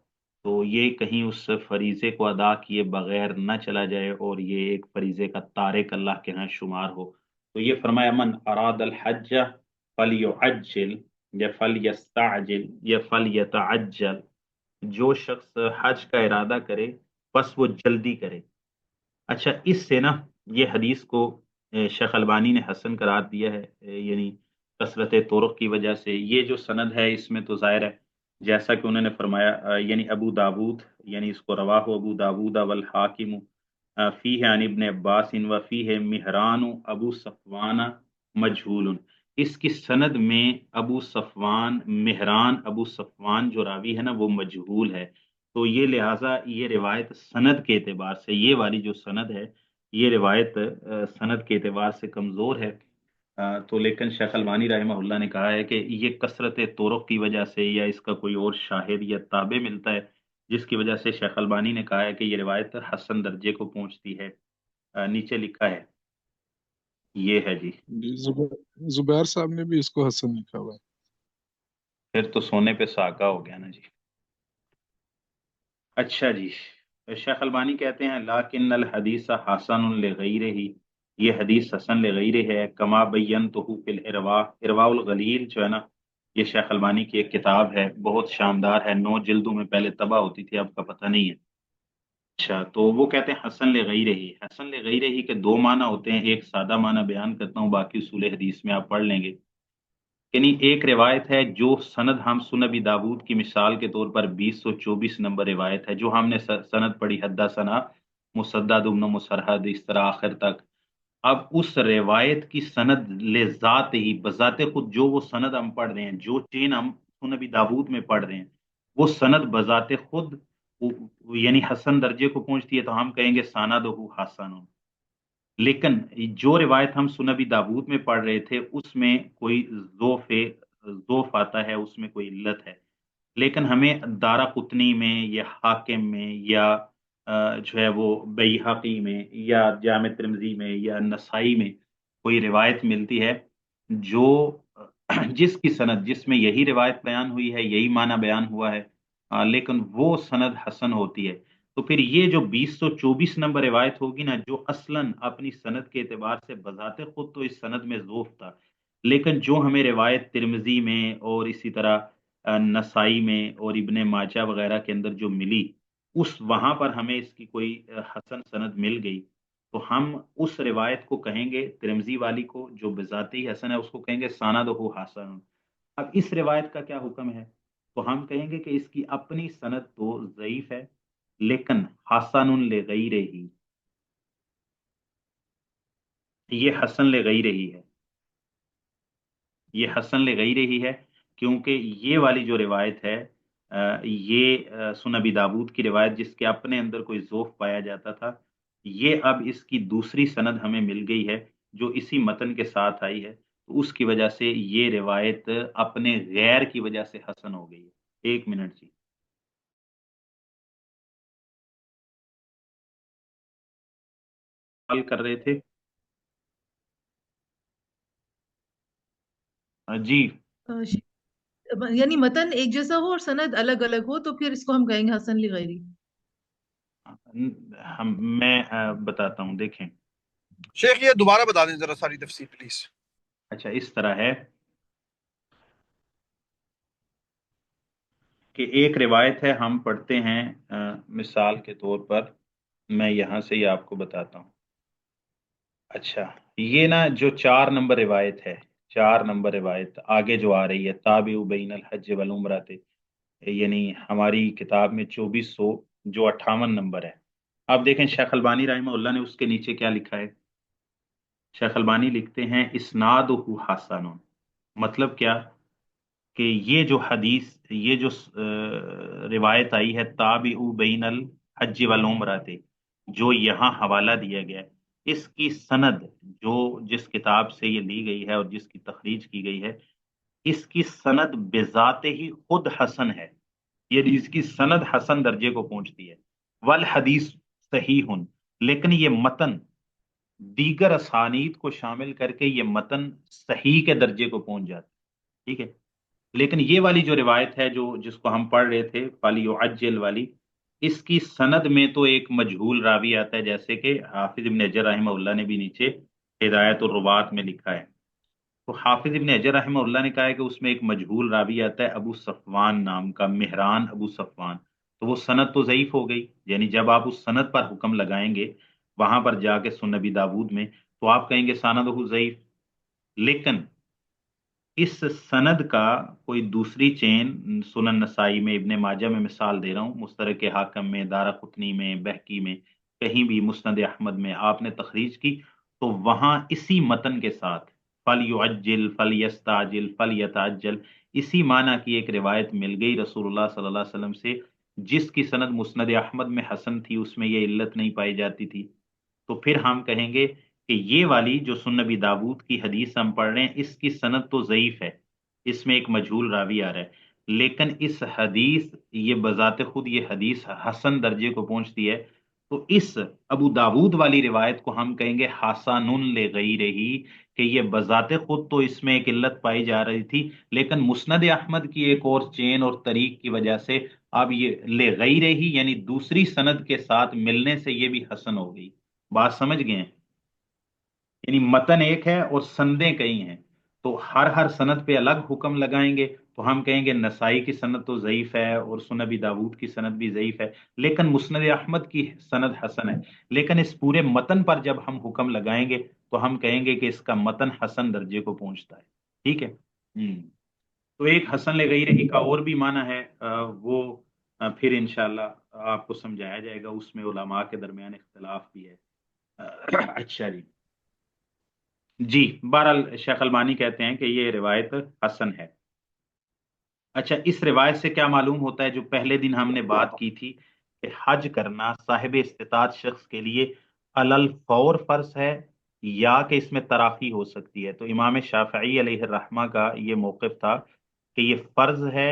تو یہ کہیں اس فریضے کو ادا کیے بغیر نہ چلا جائے اور یہ ایک فریضے کا تارک اللہ کے ہاں شمار ہو. تو یہ فرمایا من اراد الحج فلیعجل یا فلیستعجل یا فلیتعجل، جو شخص حج کا ارادہ کرے بس وہ جلدی کرے. اچھا، اس سے نا یہ حدیث کو شیخ البانی نے حسن قرار دیا ہے، یعنی کثرت طرق کی وجہ سے. یہ جو سند ہے اس میں تو ظاہر ہے جیسا کہ انہوں نے فرمایا، یعنی ابو داود، یعنی اس کو رواہ ابو داود والحاکم فیہ عن ابن عباس و فیہ مہران ابو صفوان مجہول. اس کی سند میں ابو صفوان، مہران ابو صفوان جو راوی ہے نا وہ مجہول ہے. تو یہ لہٰذا یہ روایت سند کے اعتبار سے، یہ والی جو سند ہے یہ روایت سند کے اعتبار سے کمزور ہے. تو لیکن شیخ البانی رحمہ اللہ نے کہا ہے کہ یہ کثرت طرق کی وجہ سے یا اس کا کوئی اور شاہد یا تابع ملتا ہے، جس کی وجہ سے شیخ البانی نے کہا ہے کہ یہ روایت حسن درجے کو پہنچتی ہے. نیچے لکھا ہے، یہ ہے جی. جی زبیر صاحب نے بھی اس کو حسن لکھا ہوا ہے. پھر تو سونے پہ ساکا ہو گیا نا جی. اچھا جی، شیخ البانی کہتے ہیں لیکن الحدیث حسن لغیرہ، یہ حدیث حسن لغیرہ ہے، کما بینتہ فی الارواء، ارواء الغلیل جو ہے نا یہ شیخ البانی کی ایک کتاب ہے، بہت شاندار ہے، 9 جلدوں میں پہلے طبع ہوتی تھی، اب کا پتہ نہیں ہے. اچھا، تو وہ کہتے ہیں حسن لغیرہ. حسن لغیرہ کے 2 معنی ہوتے ہیں، ایک سادہ معنی بیان کرتا ہوں، باقی اصول حدیث میں آپ پڑھ لیں گے. یعنی ایک روایت ہے جو سند ہم سنن ابی داود کی مثال کے طور پر 2024 نمبر روایت ہے، جو ہم نے سند پڑھی حدثنا مسدد بن مسرہد اس طرح آخر تک. اب اس روایت کی سند لذات ہی بذات خود، جو وہ سند ہم پڑھ رہے ہیں، جو چین ہم سنن ابی داود میں پڑھ رہے ہیں، وہ سند بذات خود یعنی حسن درجے کو پہنچتی ہے، تو ہم کہیں گے سندہ حسن. لیکن جو روایت ہم سنن ابی داود میں پڑھ رہے تھے اس میں کوئی ضعف آتا ہے، اس میں کوئی علت ہے. لیکن ہمیں دارقطنی میں یا حاکم میں یا جو ہے وہ بیہقی میں یا جامع ترمذی میں یا نسائی میں کوئی روایت ملتی ہے جو جس کی سند، جس میں یہی روایت بیان ہوئی ہے، یہی معنی بیان ہوا ہے، لیکن وہ سند حسن ہوتی ہے. تو پھر یہ جو 2024 نمبر روایت ہوگی نا، جو اصلاً اپنی سند کے اعتبار سے بذات خود تو اس سند میں ضعف تھا، لیکن جو ہمیں روایت ترمذی میں اور اسی طرح نسائی میں اور ابن ماجہ وغیرہ کے اندر جو ملی، اس وہاں پر ہمیں اس کی کوئی حسن سند مل گئی، تو ہم اس روایت کو کہیں گے، ترمذی والی کو جو بذاتی حسن ہے اس کو کہیں گے سندہ حسن. اب اس روایت کا کیا حکم ہے؟ تو ہم کہیں گے کہ اس کی اپنی سند تو ضعیف ہے، لیکن حسن لغیرہ ہی، یہ حسن لغیرہ ہی ہے، یہ حسن لغیرہ ہی ہے، کیونکہ یہ والی جو روایت ہے یہ سنن ابی داود کی روایت جس کے اپنے اندر کوئی ضعف پایا جاتا تھا، یہ اب اس کی دوسری سند ہمیں مل گئی ہے جو اسی متن کے ساتھ آئی ہے، تو اس کی وجہ سے یہ روایت اپنے غیر کی وجہ سے حسن ہو گئی ہے. 1 منٹ جی. سوال کر رہے تھے جی. یعنی متن ایک جیسا ہو اور سند الگ الگ ہو تو پھر اس کو ہم کہیں گے حسن لغیری. میں بتاتا ہوں، دیکھیں شیخ یہ دوبارہ بتا دیں ذرا ساری تفصیل پلیز. اچھا، اس طرح ہے کہ ایک روایت ہے، ہم پڑھتے ہیں مثال کے طور پر، میں یہاں سے ہی آپ کو بتاتا ہوں. اچھا، یہ نا جو 4 نمبر روایت ہے، 4 نمبر روایت آگے جو آ رہی ہے، تابع بین الحج والعمرۃ، یعنی ہماری کتاب میں 2400 جو 58 نمبر ہے. آپ دیکھیں شیخ البانی رحمہ اللہ نے اس کے نیچے کیا لکھا ہے. شیخ البانی لکھتے ہیں اسنادہ حسن، مطلب کیا کہ یہ جو حدیث، یہ جو روایت آئی ہے تابعو بین الحج والعمرہ، جو یہاں حوالہ دیا گیا ہے، اس کی سند جو جس کتاب سے یہ لی گئی ہے اور جس کی تخریج کی گئی ہے، اس کی سند بذات ہی خود حسن ہے، یہ اس کی سند حسن درجے کو پہنچتی ہے۔ والحدیث صحیح، لیکن یہ متن دیگر اسانید کو شامل کر کے یہ متن صحیح کے درجے کو پہنچ جاتا ہے، ٹھیک ہے۔ لیکن یہ والی جو روایت ہے جو جس کو ہم پڑھ رہے تھے فلیعجل والی، اس کی سند میں تو ایک مجہول راوی آتا ہے، جیسے کہ حافظ ابن حجر رحمہ اللہ نے بھی نیچے ہدایت الروات میں لکھا ہے۔ تو حافظ ابن حجر رحمہ اللہ نے کہا ہے کہ اس میں ایک مجہول راوی آتا ہے ابو صفوان نام کا، مہران ابو صفوان، تو وہ سند تو ضعیف ہو گئی، یعنی جب آپ اس سند پر حکم لگائیں گے وہاں پر جا کے سنن نبی داود میں، تو آپ کہیں گے سندہ ضعیف۔ لیکن اس سند کا کوئی دوسری چین سنن نسائی میں، ابن ماجہ میں مثال دے رہا ہوں، مستدرک حاکم میں، دارقطنی میں، بہقی میں، کہیں بھی مسند احمد میں آپ نے تخریج کی تو وہاں اسی متن کے ساتھ فلیعجل فلیستعجل فلیتعجل اسی معنی کی ایک روایت مل گئی رسول اللہ صلی اللہ علیہ وسلم سے، جس کی سند مسند احمد میں حسن تھی، اس میں یہ علت نہیں پائی جاتی تھی، تو پھر ہم کہیں گے کہ یہ والی جو سنن نبی داود کی حدیث ہم پڑھ رہے ہیں، اس کی سند تو ضعیف ہے، اس میں ایک مجہول راوی آ رہا ہے، لیکن اس حدیث، یہ بذات خود یہ حدیث حسن درجے کو پہنچتی ہے، تو اس ابو داود والی روایت کو ہم کہیں گے حسن لغیرہ، کہ یہ بذات خود تو اس میں ایک علت پائی جا رہی تھی، لیکن مسند احمد کی ایک اور چین اور طریق کی وجہ سے اب یہ لغیرہ ہی، یعنی دوسری سند کے ساتھ ملنے سے یہ بھی حسن ہو گئی۔ بات سمجھ گئے ہیں؟ یعنی متن ایک ہے اور سندیں کئی ہیں، تو ہر سند پہ الگ حکم لگائیں گے تو ہم کہیں گے نسائی کی سند تو ضعیف ہے اور سنن ابی داود کی سند بھی ضعیف ہے، لیکن مسند احمد کی سند حسن ہے، لیکن اس پورے متن پر جب ہم حکم لگائیں گے تو ہم کہیں گے کہ اس کا متن حسن درجے کو پہنچتا ہے، ٹھیک ہے۔ تو ایک حسن لغیرہ کا اور بھی معنی ہے، وہ پھر انشاءاللہ آپ کو سمجھایا جائے گا، اس میں علماء کے درمیان اختلاف بھی ہے۔ اچھا جی، بہرحال شیخ البانی کہتے ہیں کہ یہ روایت حسن ہے۔ اچھا، اس روایت سے کیا معلوم ہوتا ہے؟ جو پہلے دن ہم نے بات کی تھی کہ حج کرنا صاحب استطاعت شخص کے لیے علل فور فرض ہے یا کہ اس میں تراخی ہو سکتی ہے، تو امام شافعی علیہ الرحمہ کا یہ موقف تھا کہ یہ فرض ہے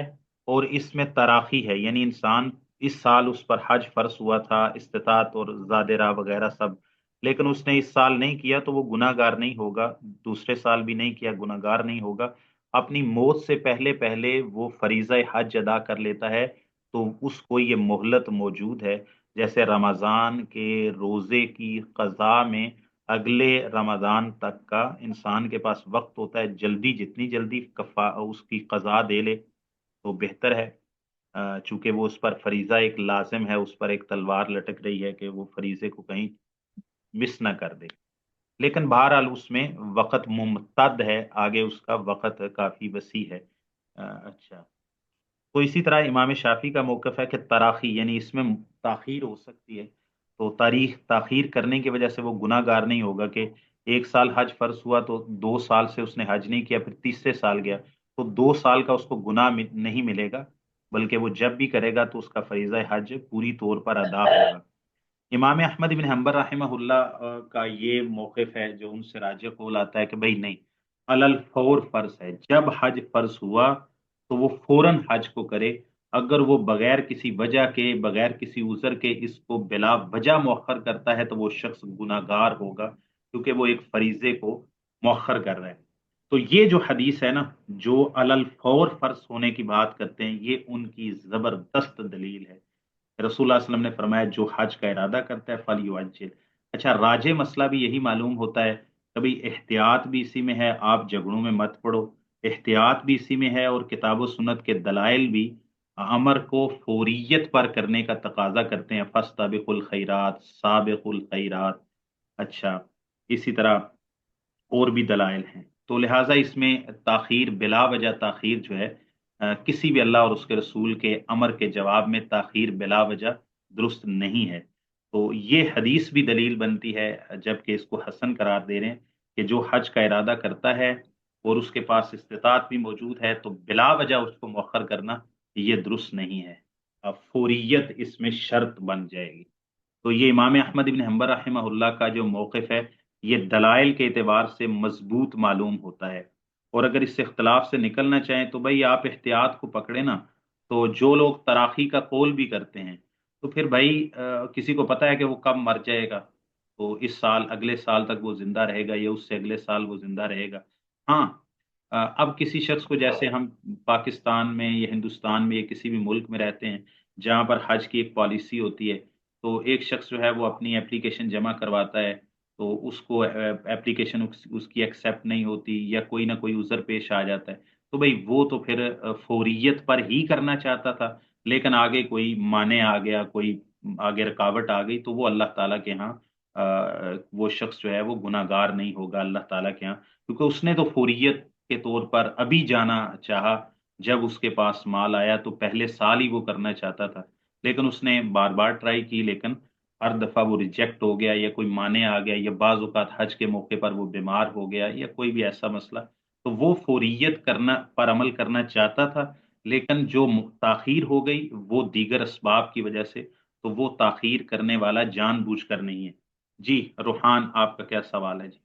اور اس میں تراخی ہے، یعنی انسان اس سال اس پر حج فرض ہوا تھا، استطاعت اور زاد راہ وغیرہ سب، لیکن اس نے اس سال نہیں کیا تو وہ گناہ گار نہیں ہوگا، دوسرے سال بھی نہیں کیا گناہ گار نہیں ہوگا، اپنی موت سے پہلے پہلے وہ فریضہ حج ادا کر لیتا ہے تو اس کو یہ مہلت موجود ہے، جیسے رمضان کے روزے کی قضا میں اگلے رمضان تک کا انسان کے پاس وقت ہوتا ہے، جلدی جتنی جلدی اس کی قضا دے لے تو بہتر ہے، چونکہ وہ اس پر فریضہ ایک لازم ہے، اس پر ایک تلوار لٹک رہی ہے کہ وہ فریضے کو کہیں مس نہ کر دے، لیکن بہرحال اس میں وقت ممتد ہے، آگے اس کا وقت کافی وسیع ہے۔ اچھا، تو اسی طرح امام شافعی کا موقف ہے کہ تراخی، یعنی اس میں تاخیر ہو سکتی ہے، تو تاخیر کرنے کی وجہ سے وہ گناہ گار نہیں ہوگا کہ ایک سال حج فرض ہوا تو 2 سال سے اس نے حج نہیں کیا، پھر تیسرے سال گیا تو 2 سال کا اس کو گناہ نہیں ملے گا، بلکہ وہ جب بھی کرے گا تو اس کا فریضہ حج پوری طور پر ادا ہوگا۔ امام احمد بن حنبل رحمہ اللہ کا یہ موقف ہے جو ان سے راجح قول آتا ہے کہ بھائی نہیں، علل فور فرض ہے، جب حج فرض ہوا تو وہ فوراً حج کو کرے، اگر وہ بغیر کسی وجہ کے، بغیر کسی عذر کے اس کو بلا وجہ مؤخر کرتا ہے تو وہ شخص گناہ گار ہوگا، کیونکہ وہ ایک فریضے کو مؤخر کر رہا ہے۔ تو یہ جو حدیث ہے نا، جو علل فور فرض ہونے کی بات کرتے ہیں، یہ ان کی زبردست دلیل ہے۔ رسول اللہ علیہ وسلم نے فرمایا جو حج کا ارادہ کرتا ہے فلیعجل۔ اچھا، راجح مسئلہ بھی یہی معلوم ہوتا ہے، کبھی احتیاط بھی اسی میں ہے، آپ جھگڑوں میں مت پڑو، احتیاط بھی اسی میں ہے، اور کتاب و سنت کے دلائل بھی امر کو فوریت پر کرنے کا تقاضا کرتے ہیں، فاستبقوا الخیرات، سابقوا الخیرات۔ اچھا، اسی طرح اور بھی دلائل ہیں، تو لہٰذا اس میں تاخیر، بلا وجہ تاخیر جو ہے، کسی بھی اللہ اور اس کے رسول کے امر کے جواب میں تاخیر بلا وجہ درست نہیں ہے، تو یہ حدیث بھی دلیل بنتی ہے، جبکہ اس کو حسن قرار دے رہے ہیں کہ جو حج کا ارادہ کرتا ہے اور اس کے پاس استطاعت بھی موجود ہے تو بلا وجہ اس کو مؤخر کرنا یہ درست نہیں ہے. فوریت اس میں شرط بن جائے گی. تو یہ امام احمد بن حنبل رحمہ اللہ کا جو موقف ہے یہ دلائل کے اعتبار سے مضبوط معلوم ہوتا ہے. اور اگر اس سے اختلاف سے نکلنا چاہیں تو بھائی آپ احتیاط کو پکڑے نا. تو جو لوگ تراخی کا قول بھی کرتے ہیں تو پھر بھائی کسی کو پتا ہے کہ وہ کب مر جائے گا، تو اس سال اگلے سال تک وہ زندہ رہے گا یا اس سے اگلے سال وہ زندہ رہے گا. ہاں اب کسی شخص کو، جیسے ہم پاکستان میں یا ہندوستان میں یا کسی بھی ملک میں رہتے ہیں جہاں پر حج کی ایک پالیسی ہوتی ہے، تو ایک شخص جو ہے وہ اپنی اپلیکیشن جمع کرواتا ہے تو اس کو اپلیکیشن اس کی ایکسیپٹ نہیں ہوتی یا کوئی نہ کوئی عذر پیش آ جاتا ہے، تو بھائی وہ تو پھر فوریت پر ہی کرنا چاہتا تھا، لیکن آگے کوئی معنی آ گیا، کوئی آگے رکاوٹ آ گئی، تو وہ اللہ تعالیٰ کے ہاں وہ شخص جو ہے وہ گناہ گار نہیں ہوگا اللہ تعالیٰ کے ہاں، کیونکہ اس نے تو فوریت کے طور پر ابھی جانا چاہا. جب اس کے پاس مال آیا تو پہلے سال ہی وہ کرنا چاہتا تھا، لیکن اس نے بار بار ٹرائی کی، لیکن ہر دفعہ وہ ریجیکٹ ہو گیا یا کوئی معنی آ گیا یا بعض اوقات حج کے موقع پر وہ بیمار ہو گیا یا کوئی بھی ایسا مسئلہ. تو وہ فوریت کرنا پر عمل کرنا چاہتا تھا، لیکن جو تاخیر ہو گئی وہ دیگر اسباب کی وجہ سے، تو وہ تاخیر کرنے والا جان بوجھ کر نہیں ہے. جی روحان، آپ کا کیا سوال ہے؟ جی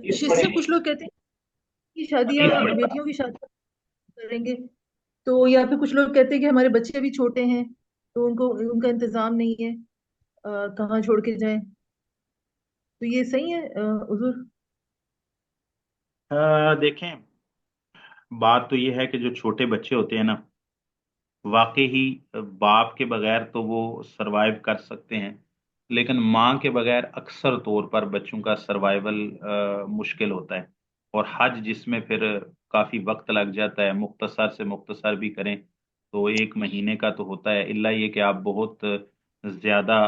اس سے کچھ لوگ کہتے ہیں کہ شادیاں بیٹیوں کی شادی کریں گے، تو یا پھر کچھ لوگ کہتے ہیں کہ ہمارے بچے بھی چھوٹے ہیں تو ان کا انتظام نہیں ہے، کہاں چھوڑ کے جائیں، تو یہ صحیح ہے حضور؟ دیکھیں، بات تو یہ ہے کہ جو چھوٹے بچے ہوتے ہیں نا، واقعی باپ کے بغیر تو وہ سروائیو کر سکتے ہیں، لیکن ماں کے بغیر اکثر طور پر بچوں کا سروائیول مشکل ہوتا ہے. اور حج جس میں پھر کافی وقت لگ جاتا ہے، مختصر سے مختصر بھی کریں تو 1 مہینے کا تو ہوتا ہے، الا یہ کہ آپ بہت زیادہ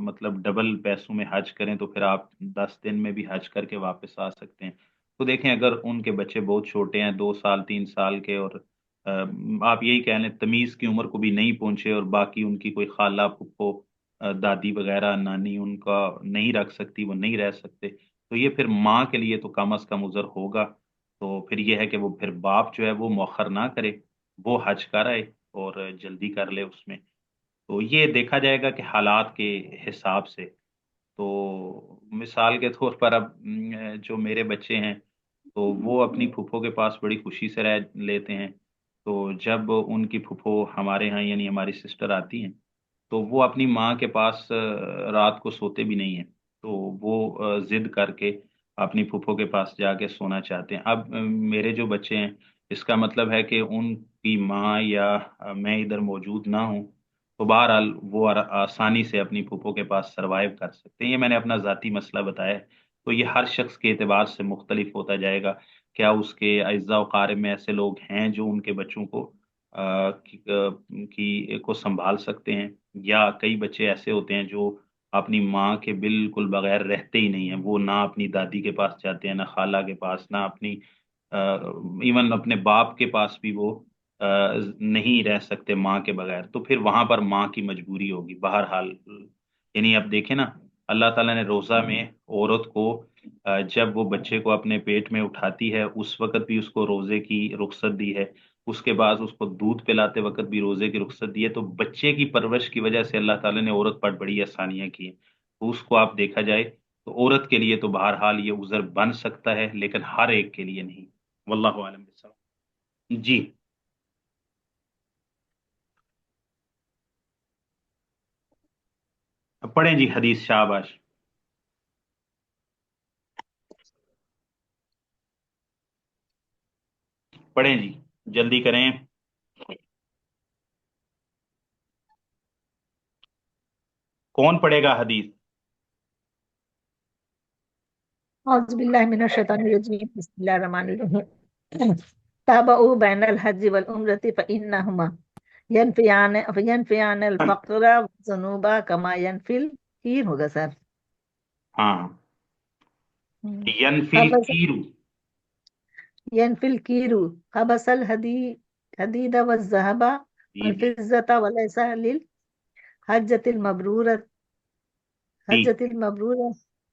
مطلب ڈبل پیسوں میں حج کریں تو پھر آپ 10 دن میں بھی حج کر کے واپس آ سکتے ہیں. تو دیکھیں، اگر ان کے بچے بہت چھوٹے ہیں، 2 سال 3 سال کے، اور آپ یہی کہہ لیں تمیز کی عمر کو بھی نہیں پہنچے، اور باقی ان کی کوئی خالہ پھپھو دادی وغیرہ نانی ان کا نہیں رکھ سکتی، وہ نہیں رہ سکتے، تو یہ پھر ماں کے لیے تو کم از کم عذر ہوگا. تو پھر یہ ہے کہ وہ پھر باپ جو ہے وہ مؤخر نہ کرے، وہ حج کر آئے اور جلدی کر لے اس میں. تو یہ دیکھا جائے گا کہ حالات کے حساب سے. تو مثال کے طور پر اب جو میرے بچے ہیں تو وہ اپنی پھوپھو کے پاس بڑی خوشی سے رہ لیتے ہیں. تو جب ان کی پھوپھو ہمارے ہاں یعنی ہماری سسٹر آتی ہیں تو وہ اپنی ماں کے پاس رات کو سوتے بھی نہیں ہیں، تو وہ ضد کر کے اپنی پھوپھو کے پاس جا کے سونا چاہتے ہیں. اب میرے جو بچے ہیں، اس کا مطلب ہے کہ ان کی ماں یا میں ادھر موجود نہ ہوں تو بہرحال وہ آسانی سے اپنی پھوپھو کے پاس سروائیو کر سکتے ہیں. یہ میں نے اپنا ذاتی مسئلہ بتایا ہے، تو یہ ہر شخص کے اعتبار سے مختلف ہوتا جائے گا. کیا اس کے اعزاء و اقارب میں ایسے لوگ ہیں جو ان کے بچوں کو سنبھال سکتے ہیں، یا کئی بچے ایسے ہوتے ہیں جو اپنی ماں کے بالکل بغیر رہتے ہی نہیں ہیں، وہ نہ اپنی دادی کے پاس جاتے ہیں، نہ خالہ کے پاس، نہ اپنی ایون اپنے باپ کے پاس بھی وہ نہیں رہ سکتے ماں کے بغیر. تو پھر وہاں پر ماں کی مجبوری ہوگی بہرحال. یعنی اب دیکھیں نا، اللہ تعالیٰ نے روزہ میں عورت کو جب وہ بچے کو اپنے پیٹ میں اٹھاتی ہے اس وقت بھی اس کو روزے کی رخصت دی ہے، اس کے بعد اس کو دودھ پلاتے وقت بھی روزے کی رخصت دی ہے. تو بچے کی پرورش کی وجہ سے اللہ تعالیٰ نے عورت پر بڑی آسانیاں کی ہیں. تو اس کو آپ دیکھا جائے تو عورت کے لیے تو بہرحال یہ عذر بن سکتا ہے، لیکن ہر ایک کے لیے نہیں. واللہ عالم بالصواب. جی پڑھیں جی حدیث شاباش، پڑھیں جی جلدی کریں. کون پڑھے گا حدیث؟ اعوذ باللہ من الشیطان الرجیم، بسم اللہ الرحمن الرحیم. تابعوا بین الحج والعمرۃ فإنہما ینفیان الفقر والذنوب کما ینفی الکیر. ہوگا سر؟ ہاں، ینفی الکیرو. ینفی الکیر خبث الحدید والذهب والفضة وليس للحجة المبرورة ٹھیک. حجة المبرورة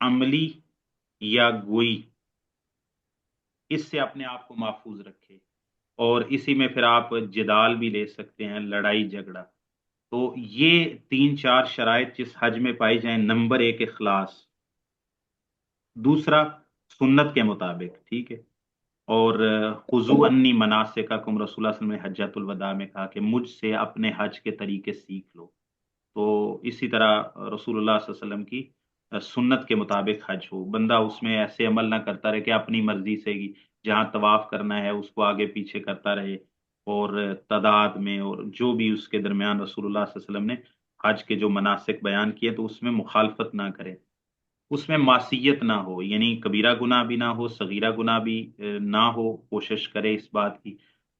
عملی یا گوئی، اس سے اپنے آپ کو محفوظ رکھے، اور اسی میں پھر آپ جدال بھی لے سکتے ہیں، لڑائی جھگڑا۔ تو یہ 3-4 شرائط جس حج میں پائی جائیں، نمبر 1 اخلاص، دوسرا سنت کے مطابق، ٹھیک ہے، اور خذو انی مناسککم، رسول اللہ صلی اللہ علیہ وسلم نے حجۃ الوداع میں کہا کہ مجھ سے اپنے حج کے طریقے سیکھ لو۔ تو اسی طرح رسول اللہ صلی اللہ علیہ وسلم کی سنت کے مطابق حج ہو، بندہ اس میں ایسے عمل نہ کرتا رہے کہ اپنی مرضی سے ہی جہاں طواف کرنا ہے اس کو آگے پیچھے کرتا رہے، اور تعداد میں اور جو بھی اس کے درمیان رسول اللہ صلی اللہ علیہ وسلم نے حج کے جو مناسک بیان کیے تو اس میں مخالفت نہ کرے، اس میں معصیت نہ ہو، یعنی کبیرہ گناہ بھی نہ ہو، صغیرہ گناہ بھی نہ ہو، کوشش کرے اس بات کی،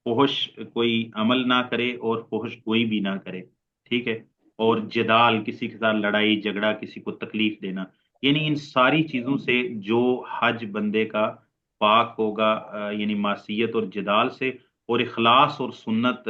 فحش کوئی عمل نہ کرے اور فحش کوئی بھی نہ کرے، ٹھیک ہے، اور جدال، کسی کے ساتھ لڑائی جھگڑا، کسی کو تکلیف دینا، یعنی ان ساری چیزوں سے جو حج بندے کا پاک ہوگا، یعنی معصیت اور جدال سے، اور اخلاص اور سنت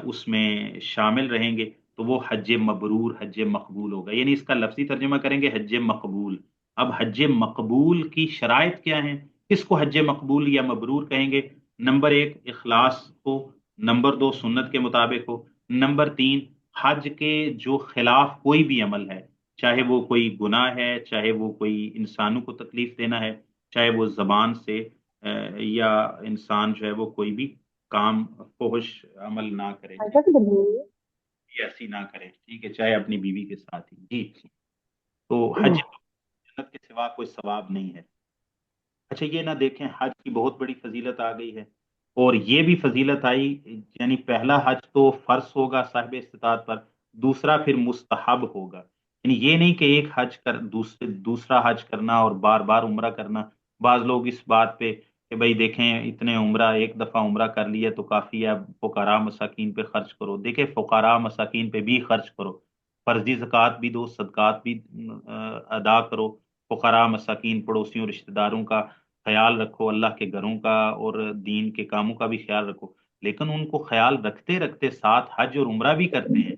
اس میں شامل رہیں گے، تو وہ حج مبرور، حج مقبول ہوگا۔ یعنی اس کا لفظی ترجمہ کریں گے حج مقبول۔ اب حج مقبول کی شرائط کیا ہیں، کس کو حج مقبول یا مبرور کہیں گے؟ نمبر 1 اخلاص ہو، نمبر 2 سنت کے مطابق ہو، نمبر 3 حج کے جو خلاف کوئی بھی عمل ہے، چاہے وہ کوئی گناہ ہے، چاہے وہ کوئی انسانوں کو تکلیف دینا ہے، چاہے وہ زبان سے یا انسان جو ہے وہ کوئی بھی کام فحش عمل نہ کرے، ایسی نہ کرے، ٹھیک ہے، چاہے اپنی بیوی کے ساتھ ہی۔ جی، تو حج جنت کے سوا کوئی ثواب نہیں ہے۔ اچھا یہ نہ دیکھیں حج کی بہت بڑی فضیلت آ گئی ہے، اور یہ بھی فضیلت آئی، یعنی پہلا حج تو فرض ہوگا صاحب استطاعت پر، دوسرا پھر مستحب ہوگا، یعنی یہ نہیں کہ ایک حج کر دوسرا حج کرنا اور بار بار عمرہ کرنا۔ بعض لوگ اس بات پہ کہ بھئی دیکھیں اتنے عمرہ، ایک دفعہ عمرہ کر لیا تو کافی ہے، اب فقراء مساکین پہ خرچ کرو۔ دیکھیں فقراء مساکین پہ بھی خرچ کرو، فرضی زکوٰۃ بھی دو، صدقات بھی ادا کرو، فقراء مساکین پڑوسیوں رشتہ داروں کا خیال رکھو، اللہ کے گھروں کا اور دین کے کاموں کا بھی خیال رکھو، لیکن ان کو خیال رکھتے رکھتے ساتھ حج اور عمرہ بھی کرتے ہیں،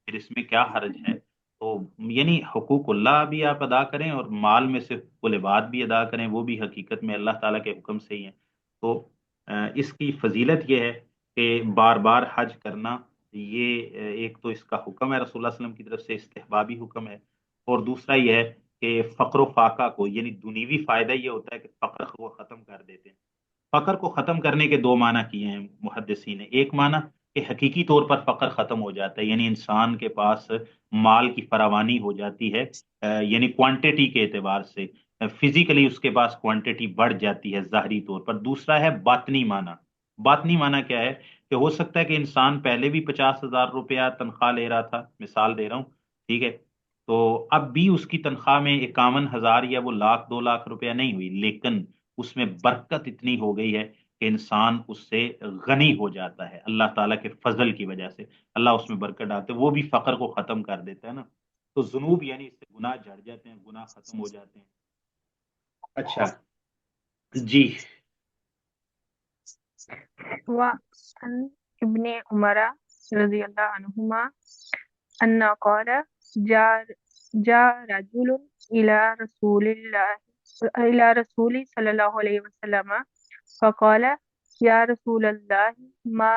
پھر اس میں کیا حرج ہے؟ تو یعنی حقوق اللہ بھی آپ ادا کریں اور مال میں سے حقوق العباد بھی ادا کریں، وہ بھی حقیقت میں اللہ تعالیٰ کے حکم سے ہی ہیں۔ تو اس کی فضیلت یہ ہے کہ بار بار حج کرنا، یہ ایک تو اس کا حکم ہے رسول اللہ صلی اللہ علیہ وسلم کی طرف سے، استحبابی حکم ہے، اور دوسرا یہ ہے کہ فقر و فاقہ کو، یعنی دنیوی فائدہ یہ ہوتا ہے کہ فقر کو ختم کر دیتے ہیں۔ فقر کو ختم کرنے کے 2 معنی کیے ہیں محدثین نے۔ ایک معنی کہ حقیقی طور پر فقر ختم ہو جاتا ہے، یعنی انسان کے پاس مال کی فراوانی ہو جاتی ہے، یعنی کوانٹٹی کے اعتبار سے فزیکلی اس کے پاس کوانٹٹی بڑھ جاتی ہے ظاہری طور پر۔ دوسرا ہے باطنی معنی۔ باطنی معنی کیا ہے کہ ہو سکتا ہے کہ انسان پہلے بھی 50,000 روپیہ تنخواہ لے رہا تھا، مثال دے رہا ہوں، ٹھیک ہے، تو اب بھی اس کی تنخواہ میں 51,000 یا وہ 1,00,000 2,00,000 روپیہ نہیں ہوئی، لیکن اس میں برکت اتنی ہو گئی ہے کہ انسان اس سے غنی ہو جاتا ہے، اللہ تعالیٰ کے فضل کی وجہ سے اللہ اس میں برکت ڈالتے، وہ بھی فقر کو ختم کر دیتا ہے نا۔ تو ذنوب یعنی اس سے گناہ جھڑ جاتے ہیں، گناہ ختم ہو جاتے ہیں۔ اچھا جی، وعن ابن عمر رضی اللہ عنہما ان قال جاء رجل الى رسول صلی اللہ علیہ وسلم فقال یا رسول اللہ ما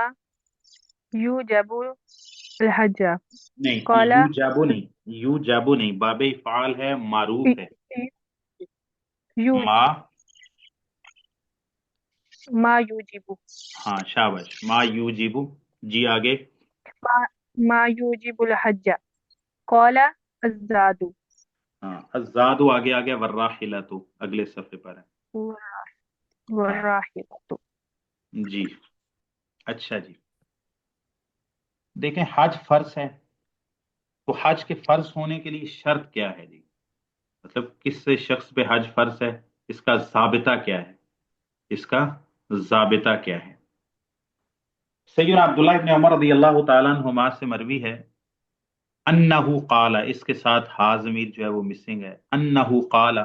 یوجب الحج نہیں قال یو جابو نہیں، یو جابو نہیں، باب فعال ہے، معروف ہے، ما، ما یوجب ہاں شابش، ما یو جیبو، جی آگے، ما یوجب الحج قال الزاد ہاں الزاد آگے آ گیا، والراحلۃ اگلے صفحے پر ہے، ہاں والراحلۃ۔ جی۔ اچھا جی، دیکھیں حج فرض ہے، تو حج کے فرض ہونے کے لیے شرط کیا ہے جی؟ مطلب کس شخص پہ حج فرض ہے، اس کا ضابطہ کیا ہے، اس کا ضابطہ کیا ہے؟ سیدنا عبداللہ ابن عمر رضی اللہ تعالیٰ عنہما سے مروی ہے، انہو قال، اس کے ساتھ ہا ضمیر جو ہے وہ مسنگ ہے، انہو قال،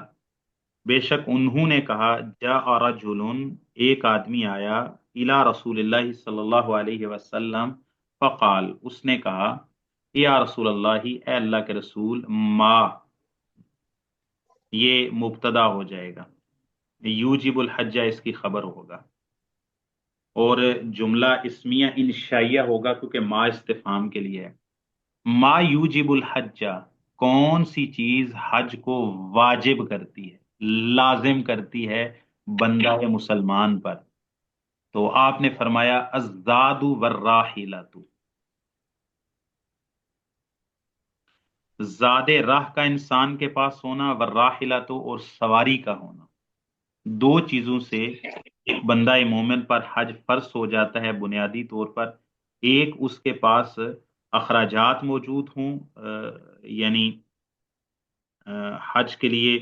بے شک انہوں نے کہا، جاء رجل، ایک آدمی آیا، الی رسول اللہ صلی اللہ علیہ وسلم، فقال، اس نے کہا، یا رسول اللہ، اے اللہ کے رسول، ما یہ مبتدا ہو جائے گا، یوجب الحجہ اس کی خبر ہوگا، اور جملہ اسمیہ انشائیہ ہوگا کیونکہ ما استفہام کے لیے ہے۔ ما یوجب الحجہ، کون سی چیز حج کو واجب کرتی ہے، لازم کرتی ہے بندہ مسلمان پر؟ تو آپ نے فرمایا الزاد والراحلۃ، زاد راہ کا انسان کے پاس ہونا، والراحلۃ اور سواری کا ہونا، دو چیزوں سے ایک بندہ مومن پر حج فرض ہو جاتا ہے بنیادی طور پر۔ ایک اس کے پاس اخراجات موجود ہوں، یعنی حج کے لیے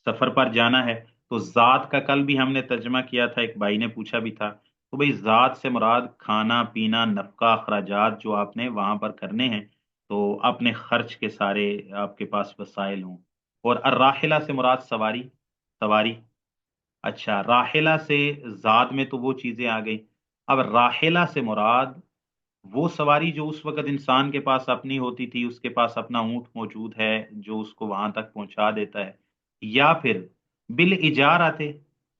سفر پر جانا ہے، تو ذات کا کل بھی ہم نے ترجمہ کیا تھا، ایک بھائی نے پوچھا بھی تھا، تو بھئی ذات سے مراد کھانا پینا نفقہ اخراجات جو آپ نے وہاں پر کرنے ہیں، تو اپنے خرچ کے سارے آپ کے پاس وسائل ہوں۔ اور الراحلہ سے مراد سواری، سواری۔ اچھا، راحلہ سے ذات میں تو وہ چیزیں آ گئی، اب راحلہ سے مراد وہ سواری جو اس وقت انسان کے پاس اپنی ہوتی تھی، اس کے پاس اپنا اونٹ موجود ہے جو اس کو وہاں تک پہنچا دیتا ہے، یا پھر بالاجارہ تھے۔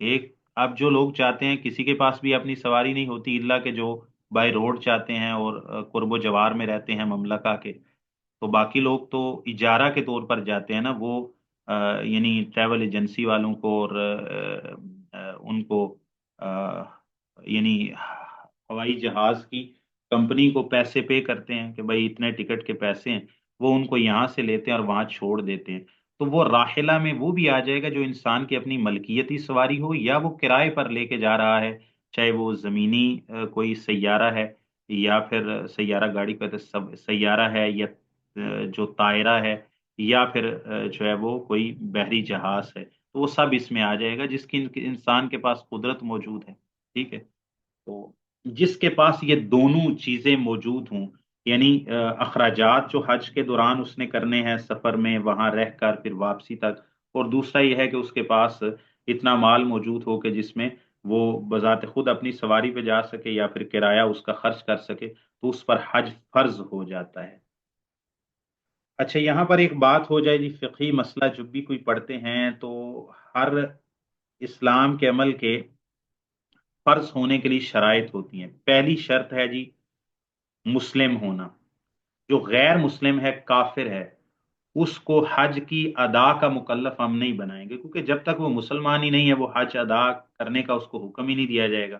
ایک اب جو لوگ چاہتے ہیں، کسی کے پاس بھی اپنی سواری نہیں ہوتی الا کہ جو بائی روڈ چاہتے ہیں اور قرب و جوار میں رہتے ہیں مملکہ کے، تو باقی لوگ تو اجارہ کے طور پر جاتے ہیں نا، وہ یعنی ٹریول ایجنسی والوں کو اور ان کو یعنی ہوائی جہاز کی کمپنی کو پیسے پے کرتے ہیں کہ بھائی اتنے ٹکٹ کے پیسے ہیں، وہ ان کو یہاں سے لیتے ہیں اور وہاں چھوڑ دیتے ہیں۔ تو وہ راحلہ میں وہ بھی آ جائے گا جو انسان کی اپنی ملکیتی سواری ہو، یا وہ کرائے پر لے کے جا رہا ہے، چاہے وہ زمینی کوئی سیارہ ہے، یا پھر سیارہ گاڑی کا سیارہ ہے، یا جو طائرہ ہے، یا پھر جو ہے وہ کوئی بحری جہاز ہے، تو وہ سب اس میں آ جائے گا جس کی انسان کے پاس قدرت موجود ہے۔ ٹھیک ہے، تو جس کے پاس یہ دونوں چیزیں موجود ہوں، یعنی اخراجات جو حج کے دوران اس نے کرنے ہیں سفر میں وہاں رہ کر پھر واپسی تک، اور دوسرا یہ ہے کہ اس کے پاس اتنا مال موجود ہو کہ جس میں وہ بذات خود اپنی سواری پہ جا سکے یا پھر کرایہ اس کا خرچ کر سکے، تو اس پر حج فرض ہو جاتا ہے۔ اچھا، یہاں پر ایک بات ہو جائے جی، فقہی مسئلہ جب بھی کوئی پڑھتے ہیں تو ہر اسلام کے عمل کے فرض ہونے کے لیے شرائط ہوتی ہیں۔ پہلی شرط ہے جی مسلم ہونا، جو غیر مسلم ہے، کافر ہے، اس کو حج کی ادا کا مکلف ہم نہیں بنائیں گے، کیونکہ جب تک وہ مسلمان ہی نہیں ہے وہ حج ادا کرنے کا اس کو حکم ہی نہیں دیا جائے گا۔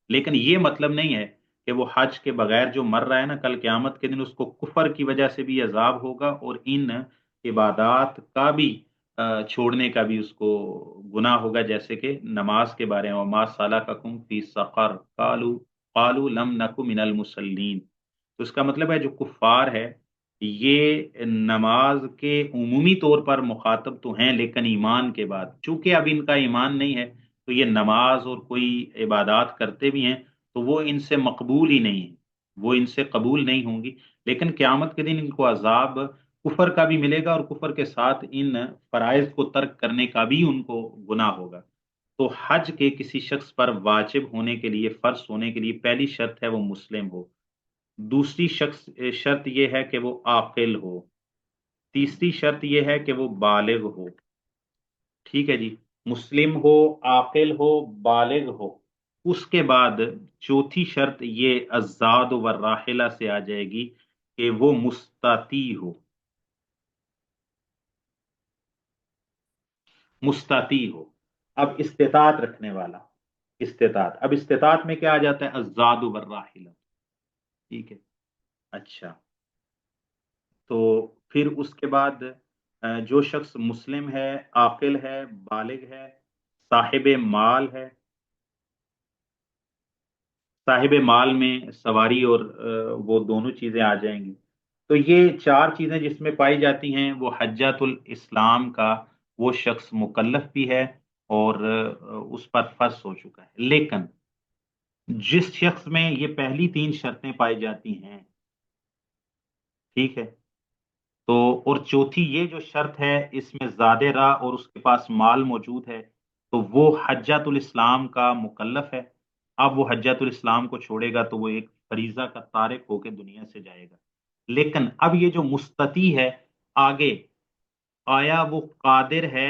لیکن یہ مطلب نہیں ہے کہ وہ حج کے بغیر جو مر رہا ہے نا، کل قیامت کے دن اس کو کفر کی وجہ سے بھی عذاب ہوگا، اور ان عبادات کا بھی چھوڑنے کا بھی اس کو گناہ ہوگا، جیسے کہ نماز کے بارے میں وما سلککم فی سقر قالوا لم نک من المصلین۔ تو اس کا مطلب ہے جو کفار ہے یہ نماز کے عمومی طور پر مخاطب تو ہیں، لیکن ایمان کے بعد چونکہ اب ان کا ایمان نہیں ہے، تو یہ نماز اور کوئی عبادات کرتے بھی ہیں تو وہ ان سے مقبول ہی نہیں ہے، وہ ان سے قبول نہیں ہوں گی۔ لیکن قیامت کے دن ان کو عذاب کفر کا بھی ملے گا، اور کفر کے ساتھ ان فرائض کو ترک کرنے کا بھی ان کو گناہ ہوگا۔ تو حج کے کسی شخص پر واجب ہونے کے لیے، فرض ہونے کے لیے پہلی شرط ہے وہ مسلم ہو، دوسری شرط یہ ہے کہ وہ عاقل ہو، تیسری شرط یہ ہے کہ وہ بالغ ہو۔ ٹھیک ہے جی، مسلم ہو، عاقل ہو، بالغ ہو۔ اس کے بعد چوتھی شرط یہ الزاد والراحلہ سے آ جائے گی کہ وہ مستطیع ہو، مستطیع ہو۔ اب استطاعت رکھنے والا، استطاعت، اب استطاعت میں کیا آ جاتا ہے؟ الزاد والراحلہ۔ ٹھیک ہے، اچھا، تو پھر اس کے بعد جو شخص مسلم ہے، عاقل ہے، بالغ ہے، صاحب مال ہے، صاحب مال میں سواری اور وہ دونوں چیزیں آ جائیں گی، تو یہ چار چیزیں جس میں پائی جاتی ہیں وہ حجۃ الاسلام کا وہ شخص مکلف بھی ہے اور اس پر فرض ہو چکا ہے۔ لیکن جس شخص میں یہ پہلی تین شرطیں پائی جاتی ہیں، ٹھیک ہے، تو اور چوتھی یہ جو شرط ہے اس میں زیادہ راہ اور اس کے پاس مال موجود ہے، تو وہ حجۃ الاسلام کا مکلف ہے۔ اب وہ حجۃ الاسلام کو چھوڑے گا تو وہ ایک فریضہ کا تارک ہو کے دنیا سے جائے گا۔ لیکن اب یہ جو مستطیع ہے، آگے آیا وہ قادر ہے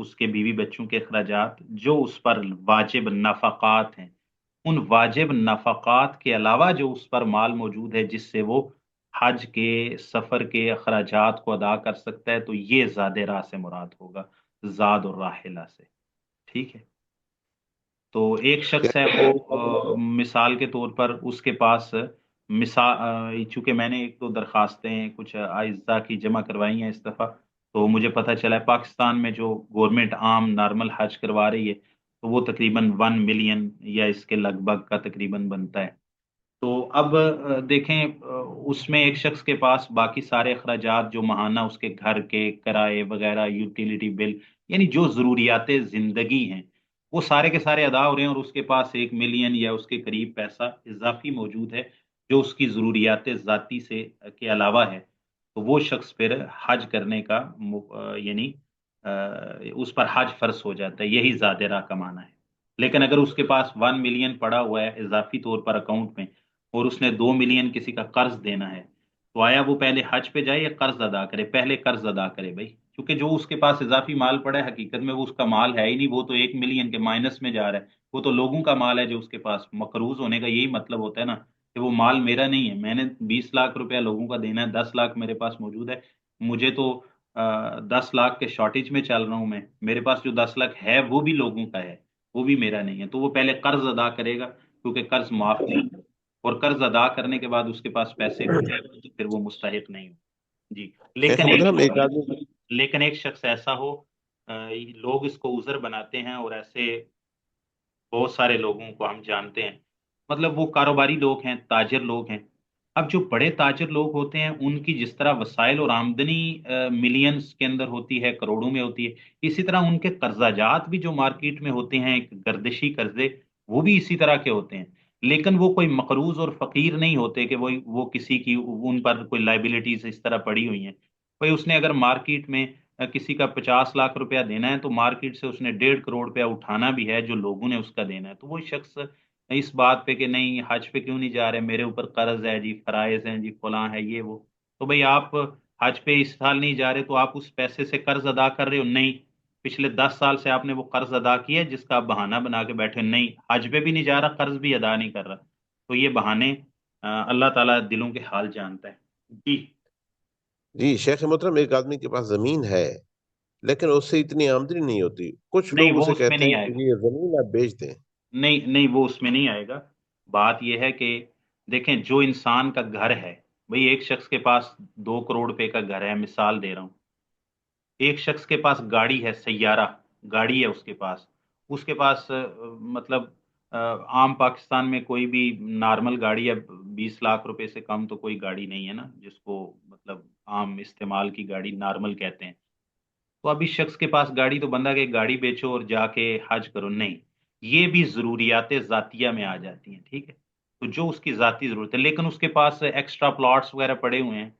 اس کے بیوی بچوں کے اخراجات، جو اس پر واجب نفقات ہیں، ان واجب نفقات کے علاوہ جو اس پر مال موجود ہے جس سے وہ حج کے سفر کے اخراجات کو ادا کر سکتا ہے، تو یہ زاد راہ سے مراد ہوگا، زاد اور راحلہ سے. ٹھیک ہے. تو ایک شخص ہے وہ مثال کے طور پر اس کے پاس چونکہ میں نے ایک دو درخواستیں کچھ اعزاء کی جمع کروائی ہیں اس دفعہ، تو مجھے پتہ چلا ہے پاکستان میں جو گورنمنٹ عام نارمل حج کروا رہی ہے تو وہ تقریباً 1 ملین یا اس کے لگ بھگ کا تقریباً بنتا ہے. تو اب دیکھیں اس میں ایک شخص کے پاس باقی سارے اخراجات جو ماہانہ اس کے گھر کے کرائے وغیرہ، یوٹیلیٹی بل، یعنی جو ضروریات زندگی ہیں وہ سارے کے سارے ادا ہو رہے ہیں، اور اس کے پاس 1 ملین یا اس کے قریب پیسہ اضافی موجود ہے جو اس کی ضروریات ذاتی سے کے علاوہ ہے. تو وہ شخص پھر حج کرنے کا یعنی اس پر حج فرض ہو جاتا ہے. یہی زاد راہ کا معنی ہے. لیکن اگر اس کے پاس 1 ملین پڑا ہوا ہے اضافی طور پر اکاؤنٹ میں، اور اس نے 2 ملین کسی کا قرض دینا ہے، تو آیا وہ پہلے حج پہ جائے یا قرض ادا کرے؟ پہلے قرض ادا کرے بھائی، کیونکہ جو اس کے پاس اضافی مال پڑا ہے حقیقت میں وہ اس کا مال ہے ہی نہیں، وہ تو 1 ملین کے مائنس میں جا رہا ہے، وہ تو لوگوں کا مال ہے جو اس کے پاس. مقروض ہونے کا یہی مطلب ہوتا ہے نا کہ وہ مال میرا نہیں ہے، میں نے 20 لاکھ روپیہ لوگوں کا دینا ہے، 10 لاکھ میرے پاس موجود ہے، مجھے تو 10 لاکھ کے شارٹیج میں چل رہا ہوں میں، میرے پاس جو 10 لاکھ ہے وہ بھی لوگوں کا ہے، وہ بھی میرا نہیں ہے. تو وہ پہلے قرض ادا کرے گا کیونکہ قرض معاف نہیں ہے، اور قرض ادا کرنے کے بعد اس کے پاس پیسے ہو جائے تو پھر وہ مستحق نہیں ہو. جی. شیخ محترم ایک آدمی لیکن ایک شخص ایسا ہو، لوگ اس کو عذر بناتے ہیں، اور ایسے بہت سارے لوگوں کو ہم جانتے ہیں، مطلب وہ کاروباری لوگ ہیں، تاجر لوگ ہیں. اب جو بڑے تاجر لوگ ہوتے ہیں ان کی جس طرح وسائل اور آمدنی ملینز کے اندر ہوتی ہے، کروڑوں میں ہوتی ہے، اسی طرح ان کے قرضہ جات بھی جو مارکیٹ میں ہوتے ہیں، گردشی قرضے، وہ بھی اسی طرح کے ہوتے ہیں. لیکن وہ کوئی مقروض اور فقیر نہیں ہوتے کہ وہ کسی کی ان پر کوئی لائبلٹیز اس طرح پڑی ہوئی ہیں. بھائی اس نے اگر مارکیٹ میں کسی کا 50 لاکھ روپیہ دینا ہے تو مارکیٹ سے اس نے 1.5 کروڑ روپیہ اٹھانا بھی ہے جو لوگوں نے اس کا دینا ہے. تو وہ شخص اس بات پہ کہ نہیں حج پہ کیوں نہیں جا رہے، میرے اوپر قرض ہے جی، فرائض ہیں جی، فلاں ہے یہ وہ، تو بھئی آپ حج پہ اس سال نہیں جا رہے تو آپ اس پیسے سے قرض ادا کر رہے ہو؟ نہیں. پچھلے 10 سال سے آپ نے وہ قرض ادا کیا جس کا آپ بہانہ بنا کے بیٹھے، نہیں حج پہ بھی نہیں جا رہا، قرض بھی ادا نہیں کر رہا. تو یہ بہانے اللہ تعالیٰ دلوں کے حال جانتا ہے. جی. جی شیخ محترم ایک آدمی کے پاس زمین ہے لیکن اس سے اتنی آمدنی نہیں ہوتی، کچھ نہیں لوگ وہ اسے اس میں کہتے نہیں ہیں آئے کہ گا. یہ زمین آپ بیچ دیں. نہیں وہ اس میں نہیں آئے گا. بات یہ ہے کہ دیکھیں جو انسان کا گھر ہے، بھئی ایک شخص کے پاس 2 کروڑ روپے کا گھر ہے، مثال دے رہا ہوں. ایک شخص کے پاس گاڑی ہے، سیارہ گاڑی ہے اس کے پاس مطلب عام پاکستان میں کوئی بھی نارمل گاڑی ہے 20 لاکھ روپے سے کم تو کوئی گاڑی نہیں ہے نا، جس کو مطلب عام استعمال کی گاڑی نارمل کہتے ہیں. تو اب اس شخص کے پاس گاڑی، تو بندہ کہ گاڑی بیچو اور جا کے حج کرو، نہیں. یہ بھی ضروریات ذاتیہ میں آ جاتی ہیں. ٹھیک ہے. تو جو اس کی ذاتی ضرورت ہے، لیکن اس کے پاس ایکسٹرا پلاٹس وغیرہ پڑے ہوئے ہیں،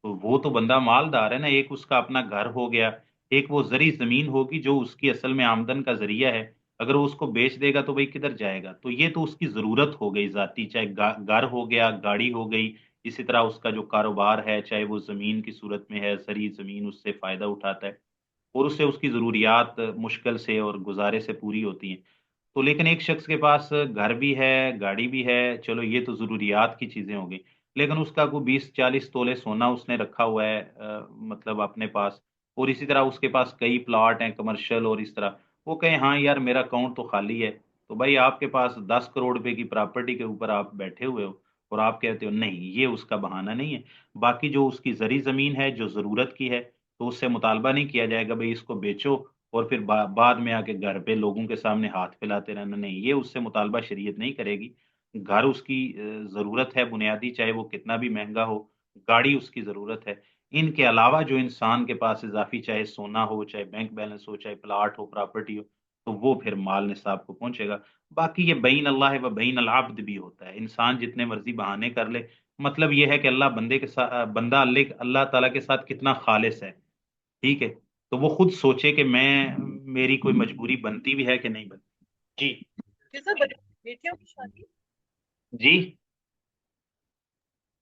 تو وہ تو بندہ مالدار ہے نا. ایک اس کا اپنا گھر ہو گیا، ایک وہ زرعی زمین ہوگی جو اس کی اصل میں آمدن کا ذریعہ ہے. اگر وہ اس کو بیچ دے گا تو بھئی کدھر جائے گا؟ تو یہ تو اس کی ضرورت ہو گئی ذاتی، چاہے گھر ہو گیا، گاڑی ہو گئی، اسی طرح اس کا جو کاروبار ہے چاہے وہ زمین کی صورت میں ہے، زرعی زمین اس سے فائدہ اٹھاتا ہے اور اس سے اس کی ضروریات مشکل سے اور گزارے سے پوری ہوتی ہیں. تو لیکن ایک شخص کے پاس گھر بھی ہے، گاڑی بھی ہے، چلو یہ تو ضروریات کی چیزیں ہو گئی، لیکن اس کا کوئی 20-40 تولے سونا اس نے رکھا ہوا ہے مطلب اپنے پاس، اور اسی طرح اس کے پاس کئی پلاٹ ہیں کمرشل، اور اس طرح وہ کہیں ہاں یار میرا اکاؤنٹ تو خالی ہے. تو بھائی آپ کے پاس 10 کروڑ روپے کی پراپرٹی کے اوپر آپ بیٹھے ہوئے ہو اور آپ کہتے ہو نہیں، یہ اس کا بہانہ نہیں ہے. باقی جو اس کی زرعی زمین ہے جو ضرورت کی ہے تو اس سے مطالبہ نہیں کیا جائے گا بھئی اس کو بیچو اور پھر بعد میں آ کے گھر پہ لوگوں کے سامنے ہاتھ پھیلاتے رہنا، نہیں، یہ اس سے مطالبہ شریعت نہیں کرے گی. گھر اس کی ضرورت ہے بنیادی، چاہے وہ کتنا بھی مہنگا ہو، گاڑی اس کی ضرورت ہے. ان کے علاوہ جو انسان کے پاس اضافی، چاہے سونا ہو، چاہے بینک بیلنس ہو، چاہے پلاٹ ہو، پراپرٹی ہو، تو وہ پھر مال نصاب کو پہنچے گا. باقی یہ بین اللہ و بین العبد بھی ہوتا ہے، انسان جتنے مرضی بہانے کر لے، مطلب یہ ہے کہ اللہ بندے کے ساتھ، بندہ اللہ تعالیٰ کے ساتھ کتنا خالص ہے. ٹھیک ہے. تو وہ خود سوچے کہ میری کوئی مجبوری بنتی بھی ہے کہ نہیں بنتی. جی. بیٹیوں کی شادی، جی.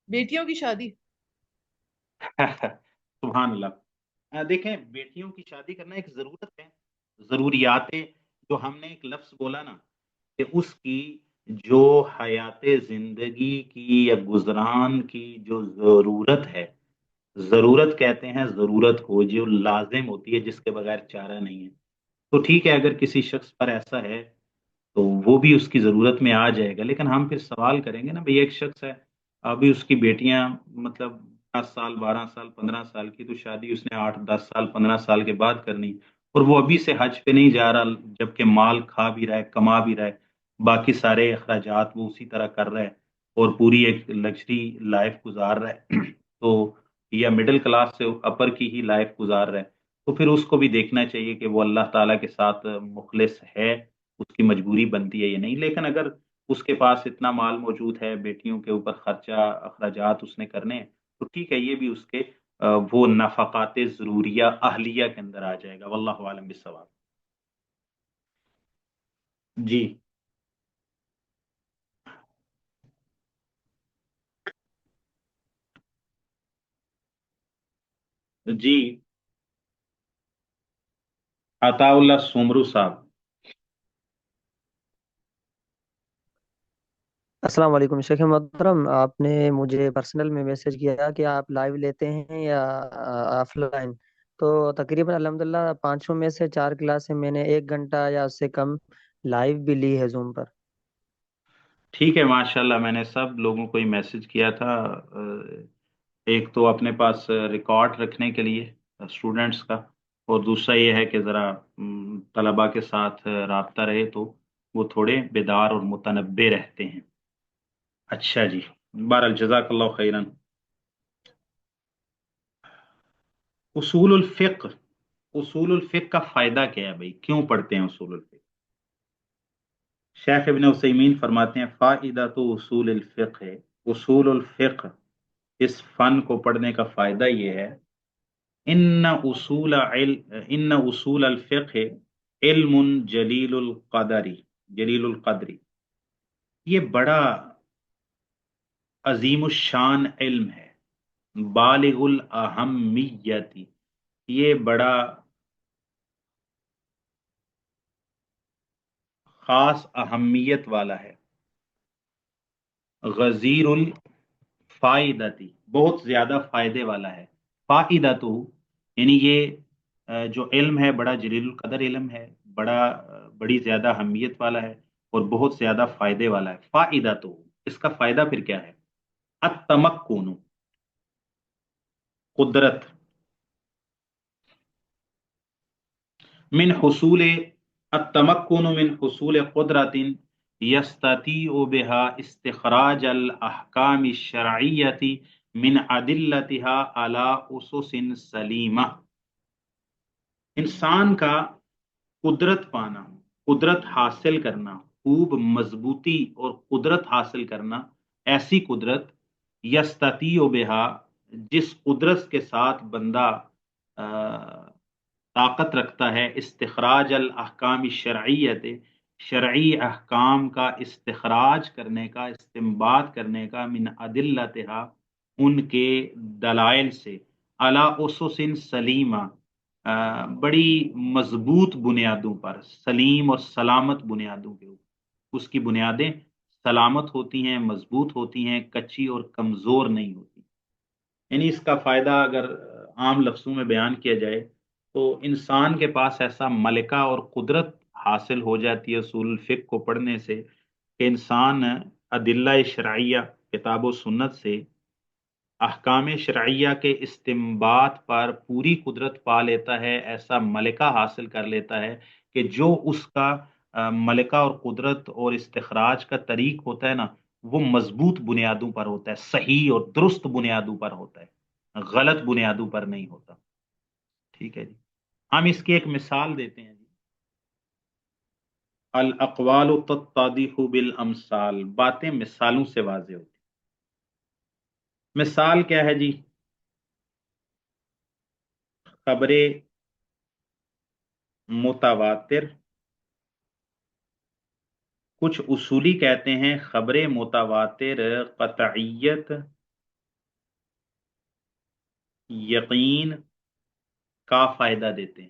بیٹیوں کی شادی سبحان اللہ. دیکھیں بیٹیوں کی شادی کرنا ایک ضرورت ہے، ضروریات جو ہم نے ایک لفظ بولا نا کہ اس کی جو حیات زندگی کی یا گزران کی جو ضرورت ہے، ضرورت کہتے ہیں ضرورت کو جو لازم ہوتی ہے جس کے بغیر چارہ نہیں ہے، تو ٹھیک ہے اگر کسی شخص پر ایسا ہے تو وہ بھی اس کی ضرورت میں آ جائے گا، لیکن ہم پھر سوال کریں گے نا بھئی ایک شخص ہے، ابھی اس کی بیٹیاں مطلب 10 سال 12 سال 15 سال کی، تو شادی اس نے 8 10 سال 15 سال کے بعد کرنی، اور وہ ابھی سے حج پہ نہیں جا رہا جبکہ مال کھا بھی رہا ہے کما بھی رہا ہے، باقی سارے اخراجات وہ اسی طرح کر رہا ہے اور پوری ایک لگژری لائف گزار رہا ہے تو یا مڈل کلاس سے اپر کی ہی لائف گزار رہا ہے، تو پھر اس کو بھی دیکھنا چاہیے کہ وہ اللہ تعالیٰ کے ساتھ مخلص ہے، اس کی مجبوری بنتی ہے یا نہیں۔ لیکن اگر اس کے پاس اتنا مال موجود ہے، بیٹیوں کے اوپر خرچہ اخراجات اس نے کرنے ہیں، تو ٹھیک ہے یہ بھی اس کے وہ نفقات ضروریہ اہلیہ کے اندر آ جائے گا، واللہ عالم بالصواب۔ جی جی عطا اللہ سومرو صاحب۔ السلام علیکم شیخ محترم، آپ نے مجھے پرسنل میں میسج کیا کہ آپ لائیو لیتے ہیں یا آف لائن، تو تقریباً الحمدللہ 5 میں سے 4 کلاسیں میں نے 1 گھنٹہ یا اس سے کم لائیو بھی لی ہے زوم پر۔ ٹھیک ہے ماشاءاللہ، میں نے سب لوگوں کو ہی میسج کیا تھا، ایک تو اپنے پاس ریکارڈ رکھنے کے لیے اسٹوڈنٹس کا، اور دوسرا یہ ہے کہ ذرا طلباء کے ساتھ رابطہ رہے تو وہ تھوڑے بیدار اور متنبع رہتے ہیں۔ اچھا جی، بہرحال جزاک اللہ خیرن۔ اصول الفقہ، اصول الفقہ کا فائدہ کیا ہے بھائی، کیوں پڑھتے ہیں اصول الفقہ؟ شیخ ابن عثیمین فرماتے ہیں فائدہ تو اصول الفقہ ہے، اصول الفقہ اس فن کو پڑھنے کا فائدہ یہ ہے، ان اصول الفقہ علم جلیل القدری، یہ بڑا عظیم الشان علم ہے، بالغ الاہمیت، یہ بڑا خاص اہمیت والا ہے، غزیر الفائدتی، بہت زیادہ فائدے والا ہے، فائدہ تو یعنی یہ جو علم ہے بڑا جلیل القدر علم ہے، بڑی زیادہ اہمیت والا ہے اور بہت زیادہ فائدے والا ہے۔ فائدہ تو اس کا فائدہ پھر کیا ہے؟ التمکن، قدرت، من حصول التمکن من حصول قدرت یستطیع بها استخراج الاحکام الشرعیت من ادلتها على اسس سلیمہ، انسان کا قدرت پانا، قدرت حاصل کرنا، خوب مضبوطی اور قدرت حاصل کرنا، ایسی قدرت یستطیع بہا جس قدرت کے ساتھ بندہ طاقت رکھتا ہے، استخراج الاحکام الشرعیت، شرعی احکام کا استخراج کرنے کا، استنباط کرنے کا، من ادلتہا ان کے دلائل سے، علی اسس سلیمہ بڑی مضبوط بنیادوں پر، سلیم اور سلامت بنیادوں کے اوپر، اس کی بنیادیں سلامت ہوتی ہیں، مضبوط ہوتی ہیں، کچی اور کمزور نہیں ہوتی۔ یعنی اس کا فائدہ اگر عام لفظوں میں بیان کیا جائے تو انسان کے پاس ایسا ملکہ اور قدرت حاصل ہو جاتی ہے اصول الفقہ کو پڑھنے سے کہ انسان ادلہ شرعیہ کتاب و سنت سے احکام شرعیہ کے استنباط پر پوری قدرت پا لیتا ہے، ایسا ملکہ حاصل کر لیتا ہے کہ جو اس کا ملکہ اور قدرت اور استخراج کا طریق ہوتا ہے نا، وہ مضبوط بنیادوں پر ہوتا ہے، صحیح اور درست بنیادوں پر ہوتا ہے، غلط بنیادوں پر نہیں ہوتا۔ ٹھیک ہے جی، ہم اس کی ایک مثال دیتے ہیں جی، الاقوال تتضح بالامثال، باتیں مثالوں سے واضح ہوتی۔ مثال کیا ہے جی؟ خبر متواتر، کچھ اصولی کہتے ہیں خبر متواتر قطعیت، یقین کا فائدہ دیتے ہیں،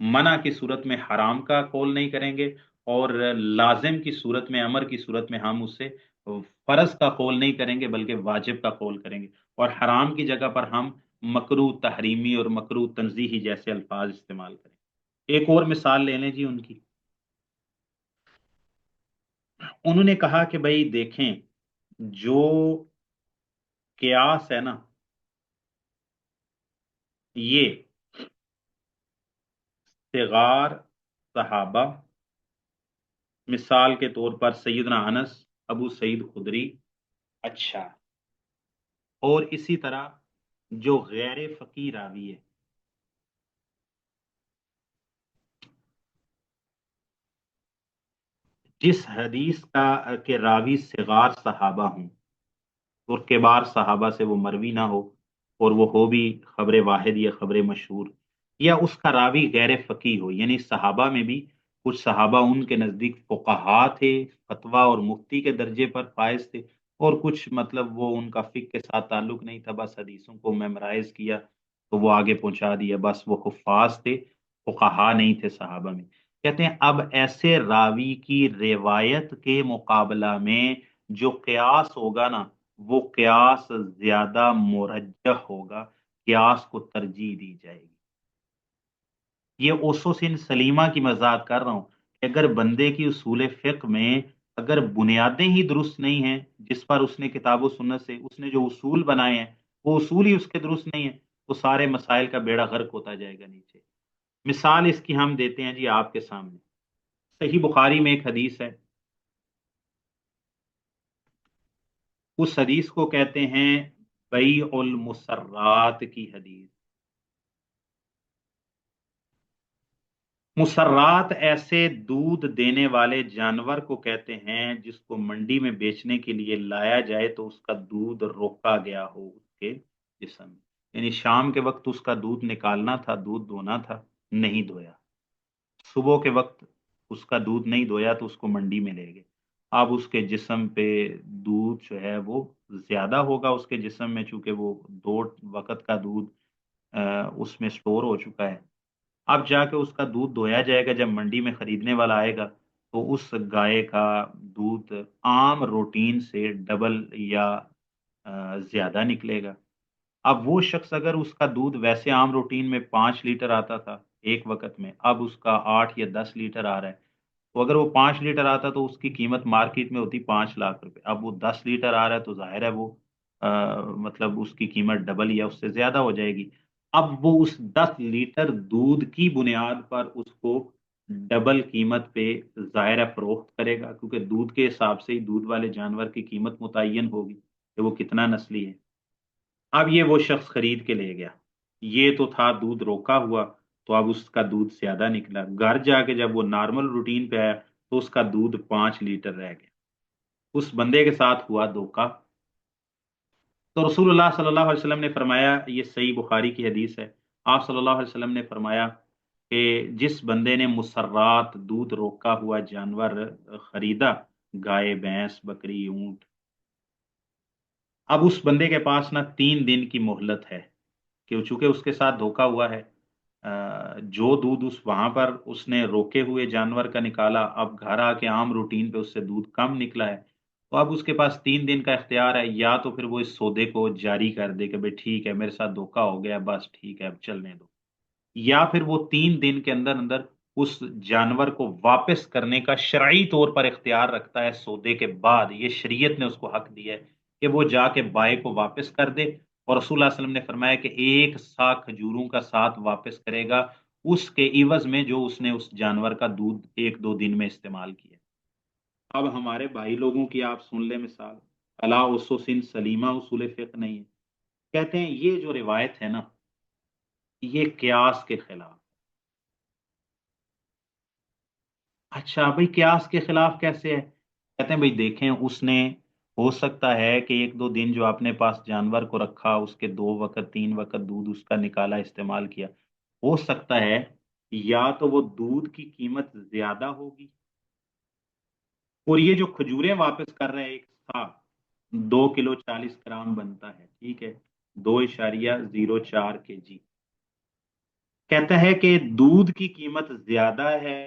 منع کی صورت میں حرام کا قول نہیں کریں گے، اور لازم کی صورت میں، امر کی صورت میں ہم اسے فرض کا قول نہیں کریں گے بلکہ واجب کا قول کریں گے، اور حرام کی جگہ پر ہم مکروہ تحریمی اور مکروہ تنزیہی جیسے الفاظ استعمال کریں۔ ایک اور مثال لے لیں جی ان کی، انہوں نے کہا کہ بھئی دیکھیں جو قیاس ہے نا، یہ صغار صحابہ، مثال کے طور پر سیدنا انس، ابو سعید خدری، اچھا، اور اسی طرح جو غیر فقیہ راوی ہے، جس حدیث کا کہ راوی صغار صحابہ ہوں اور کبار صحابہ سے وہ مروی نہ ہو، اور وہ ہو بھی خبر واحد یا خبر مشہور، یا اس کا راوی غیر فقیہ ہو، یعنی صحابہ میں بھی کچھ صحابہ ان کے نزدیک فقہا تھے، فتویٰ اور مفتی کے درجے پر فائز تھے، اور کچھ مطلب وہ ان کا فقہ کے ساتھ تعلق نہیں تھا، بس حدیثوں کو میمورائز کیا تو وہ آگے پہنچا دیا، بس وہ حفاظ تھے، فقہا نہیں تھے صحابہ میں۔ کہتے ہیں اب ایسے راوی کی روایت کے مقابلہ میں جو قیاس ہوگا نا، وہ قیاس زیادہ مرجح ہوگا، قیاس کو ترجیح دی جائے گی۔ یہ اسس سلیمہ کی مذاق کر رہا ہوں کہ اگر بندے کی اصول فقہ میں اگر بنیادیں ہی درست نہیں ہیں، جس پر اس نے کتاب و سنت سے اس نے جو اصول بنائے ہیں وہ اصول ہی اس کے درست نہیں ہیں، تو سارے مسائل کا بیڑا غرق ہوتا جائے گا نیچے۔ مثال اس کی ہم دیتے ہیں جی آپ کے سامنے، صحیح بخاری میں ایک حدیث ہے، اس حدیث کو کہتے ہیں بیع المسرات کی حدیث۔ مسرات ایسے دودھ دینے والے جانور کو کہتے ہیں جس کو منڈی میں بیچنے کے لیے لایا جائے تو اس کا دودھ روکا گیا ہو اس کے جسم میں، یعنی شام کے وقت اس کا دودھ نکالنا تھا، دودھ دھونا تھا، نہیں دھویا، صبح کے وقت اس کا دودھ نہیں دھویا تو اس کو منڈی میں لے گئے، اب اس کے جسم پہ دودھ جو ہے وہ زیادہ ہوگا، اس کے جسم میں چونکہ وہ 2 وقت کا دودھ اس میں سٹور ہو چکا ہے، اب جا کے اس کا دودھ دھویا جائے گا، جب منڈی میں خریدنے والا آئے گا تو اس گائے کا دودھ عام روٹین سے ڈبل یا زیادہ نکلے گا۔ اب وہ شخص اگر اس کا دودھ ویسے عام روٹین میں 5 لیٹر آتا تھا ایک وقت میں، اب اس کا 8 یا 10 لیٹر آ رہا ہے، تو اگر وہ 5 لیٹر آتا تو اس کی قیمت مارکیٹ میں ہوتی 5 لاکھ روپے، اب وہ 10 لیٹر آ رہا ہے تو ظاہر ہے وہ مطلب اس کی قیمت ڈبل یا اس سے زیادہ ہو جائے گی۔ اب وہ اس 10 لیٹر دودھ کی بنیاد پر اس کو ڈبل قیمت پہ ظاہر فروخت کرے گا، کیونکہ دودھ کے حساب سے ہی دودھ والے جانور کی قیمت متعین ہوگی کہ وہ کتنا نسلی ہے۔ اب یہ وہ شخص خرید کے لے گیا، یہ تو تھا دودھ روکا ہوا، تو اب اس کا دودھ زیادہ نکلا، گھر جا کے جب وہ نارمل روٹین پہ آیا تو اس کا دودھ 5 لیٹر رہ گیا۔ اس بندے کے ساتھ ہوا دھوکا، تو رسول اللہ صلی اللہ علیہ وسلم نے فرمایا، یہ صحیح بخاری کی حدیث ہے، آپ صلی اللہ علیہ وسلم نے فرمایا کہ جس بندے نے مسرات دودھ روکا ہوا جانور خریدا، گائے، بھینس، بکری، اونٹ، اب اس بندے کے پاس نا 3 دن کی مہلت ہے کہ چونکہ اس کے ساتھ دھوکا ہوا ہے، جو دودھ اس وہاں پر اس نے روکے ہوئے جانور کا نکالا، اب گھر آ کے عام روٹین پہ اس سے دودھ کم نکلا ہے، تو اب اس کے پاس 3 دن کا اختیار ہے، یا تو پھر وہ اس سودے کو جاری کر دے کہ بھئی ٹھیک ہے میرے ساتھ دھوکا ہو گیا، بس ٹھیک ہے اب چلنے دو، یا پھر وہ 3 دن کے اندر اندر اس جانور کو واپس کرنے کا شرعی طور پر اختیار رکھتا ہے سودے کے بعد، یہ شریعت نے اس کو حق دیا ہے کہ وہ جا کے بائے کو واپس کر دے، اور رسول اللہ صلی اللہ علیہ وسلم نے فرمایا کہ 1 سا کھجوروں کا ساتھ واپس کرے گا اس کے عوض میں جو اس نے اس جانور کا دودھ 1-2 دن میں استعمال کیا۔ اب ہمارے بھائی لوگوں کی آپ سن لیں مثال، الا اسس سلیمہ اصول فقہ نہیں ہے، کہتے ہیں یہ جو روایت ہے نا یہ قیاس کے خلاف۔ اچھا بھئی قیاس کے خلاف کیسے ہے؟ کہتے ہیں بھئی دیکھیں اس نے ہو سکتا ہے کہ 1-2 دن جو اپنے پاس جانور کو رکھا، اس کے 2 وقت 3 وقت دودھ اس کا نکالا استعمال کیا، ہو سکتا ہے یا تو وہ دودھ کی قیمت زیادہ ہوگی، اور یہ جو کھجوریں واپس کر رہے ہیں ایک سا 2 کلو 40 گرام بنتا ہے، ٹھیک ہے، 2.04 kg، کہتا ہے کہ دودھ کی قیمت زیادہ ہے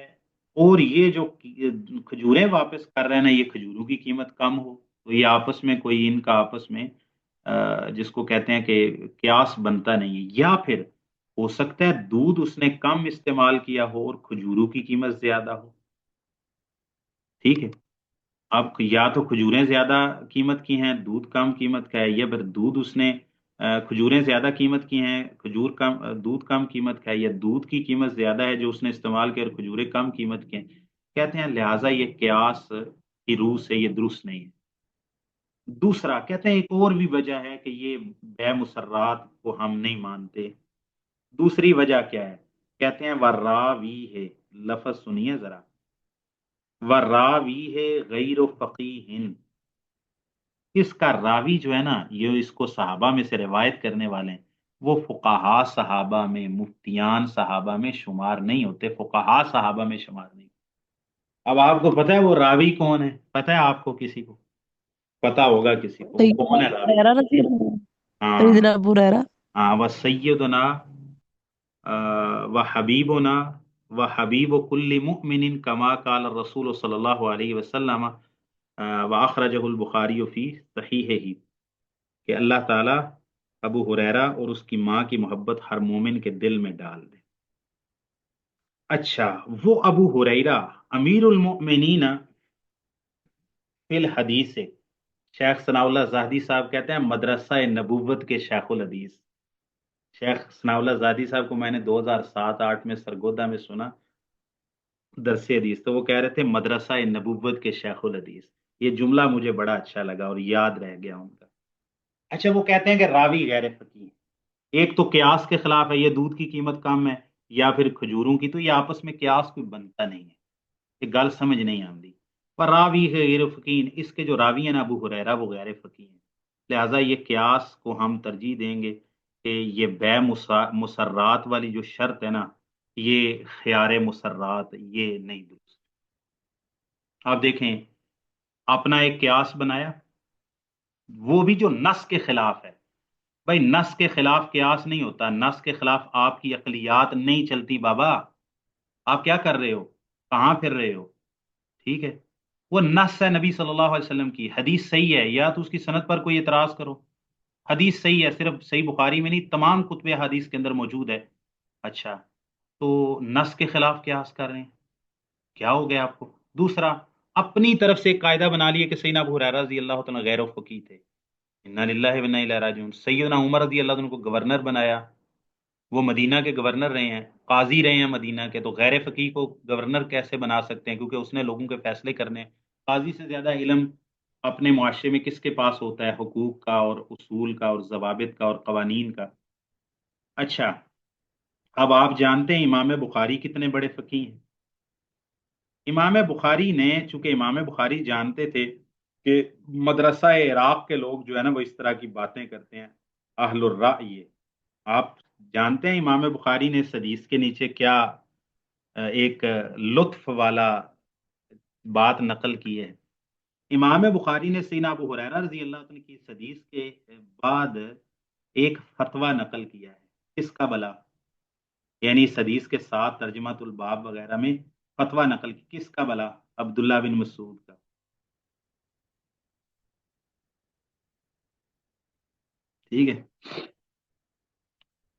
اور یہ جو کھجوریں واپس کر رہے ہیں نا یہ کھجوروں کی قیمت کم ہو، تو یہ آپس میں کوئی ان کا آپس میں جس کو کہتے ہیں کہ قیاس بنتا نہیں ہے، یا پھر ہو سکتا ہے دودھ اس نے کم استعمال کیا ہو اور کھجوروں کی قیمت زیادہ ہو. ٹھیک ہے، اب یا تو کھجوریں زیادہ قیمت کی ہیں، دودھ کم قیمت کا ہے، یا پھر دودھ اس نے کھجوریں زیادہ قیمت کی ہیں، دودھ کم قیمت کا ہے، یا دودھ کی قیمت زیادہ ہے جو اس نے استعمال کیا اور کھجوریں کم قیمت کی ہیں. کہتے ہیں لہٰذا یہ قیاس کی روح سے یہ درست نہیں ہے. دوسرا کہتے ہیں ایک اور بھی وجہ ہے کہ یہ بے مسرات کو ہم نہیں مانتے. دوسری وجہ کیا ہے؟ کہتے ہیں وراوی ہے، لفظ سنیے ذرا، وراوی ہے غیر فقیہ، اس کا راوی جو ہے نا یہ اس کو صحابہ میں سے روایت کرنے والے ہیں، وہ فقہا صحابہ میں، مفتیان صحابہ میں شمار نہیں ہوتے، فقہا صحابہ میں شمار نہیں. اب آپ کو پتہ ہے وہ راوی کون ہے؟ پتہ ہے آپ کو؟ کسی کو پتا ہوگا؟ کسی کو کون ہے راوی؟ ہاں سیدنا ابو ہریرہ. ہاں، وہ سیدنا و حبیبنا و حبیب کل مؤمن کما قال الرسول صلی اللہ علیہ وسلم واخرجہ البخاری فی صحیحہ، کہ اللہ تعالیٰ ابو ہریرہ اور اس کی ماں کی محبت ہر مومن کے دل میں ڈال دے. اچھا، وہ ابو ہریرہ امیر المؤمنین فی الحدیث، شیخ ثناء اللہ زاہدی صاحب کہتے ہیں مدرسہ نبوت کے شیخ الحدیث. شیخ ثناء اللہ زاہدی صاحب کو میں نے 2007-8 میں سرگودا میں سنا درس حدیث، تو وہ کہہ رہے تھے مدرسہ نبوت کے شیخ الحدیث. یہ جملہ مجھے بڑا اچھا لگا اور یاد رہ گیا ان کا. اچھا، وہ کہتے ہیں کہ راوی غیر فقیہ، ایک تو قیاس کے خلاف ہے، یہ دودھ کی قیمت کم ہے یا پھر کھجوروں کی، تو یہ آپس میں قیاس کوئی بنتا نہیں ہے، یہ گل سمجھ نہیں آتی. پر راوی ہے غیر فقیہ، اس کے جو راوی ہیں ابو ہریرہ وہ غیر فقیہ ہیں، لہٰذا یہ قیاس کو ہم ترجیح دیں گے کہ یہ بے مسرات والی جو شرط ہے نا، یہ خیار مسرات یہ نہیں درست. آپ دیکھیں اپنا ایک قیاس بنایا، وہ بھی جو نص کے خلاف ہے. بھائی نص کے خلاف قیاس نہیں ہوتا، نص کے خلاف آپ کی عقلیات نہیں چلتی. بابا آپ کیا کر رہے ہو؟ کہاں پھر رہے ہو؟ ٹھیک ہے، وہ نص ہے نبی صلی اللہ علیہ وسلم کی، حدیث صحیح ہے، یا تو اس کی سند پر کوئی اعتراض کرو. حدیث صحیح ہے، صرف صحیح بخاری میں نہیں، تمام کتب حدیث کے اندر موجود ہے. اچھا، تو نص کے خلاف قیاس کر رہے ہیں، کیا ہو گیا آپ کو؟ دوسرا، اپنی طرف سے ایک قاعدہ بنا لیے کہ سیدنا ابو ہریرہ رضی اللہ تعالیٰ غیر فقیہ تھے، انا للہ و انا الیہ راجعون. سیدنا عمر رضی اللہ عنہ کو گورنر بنایا، وہ مدینہ کے گورنر رہے ہیں، قاضی رہے ہیں مدینہ کے، تو غیر فقیہ کو گورنر کیسے بنا سکتے ہیں؟ کیونکہ اس نے لوگوں کے فیصلے کرنے ہیں. قاضی سے زیادہ علم اپنے معاشرے میں کس کے پاس ہوتا ہے؟ حقوق کا اور اصول کا اور ضوابط کا اور قوانین کا. اچھا، اب آپ جانتے ہیں امام بخاری کتنے بڑے فقیہ ہیں. امام بخاری نے، چونکہ امام بخاری جانتے تھے کہ مدرسہ عراق کے لوگ جو ہے نا وہ اس طرح کی باتیں کرتے ہیں، اہل الرأی. آپ جانتے ہیں امام بخاری نے اس حدیث کے نیچے کیا ایک لطف والا بات نقل کی ہے. امام بخاری نے سیدنا ابو ہریرہ رضی اللہ عنہ کی اس حدیث کے بعد ایک فتویٰ نقل کیا ہے. کس کا بلا؟ یعنی اس حدیث کے ساتھ ترجمہ الباب وغیرہ میں فتویٰ نقل کی، کس کا بلا؟ عبداللہ بن مسعود کا. ٹھیک ہے،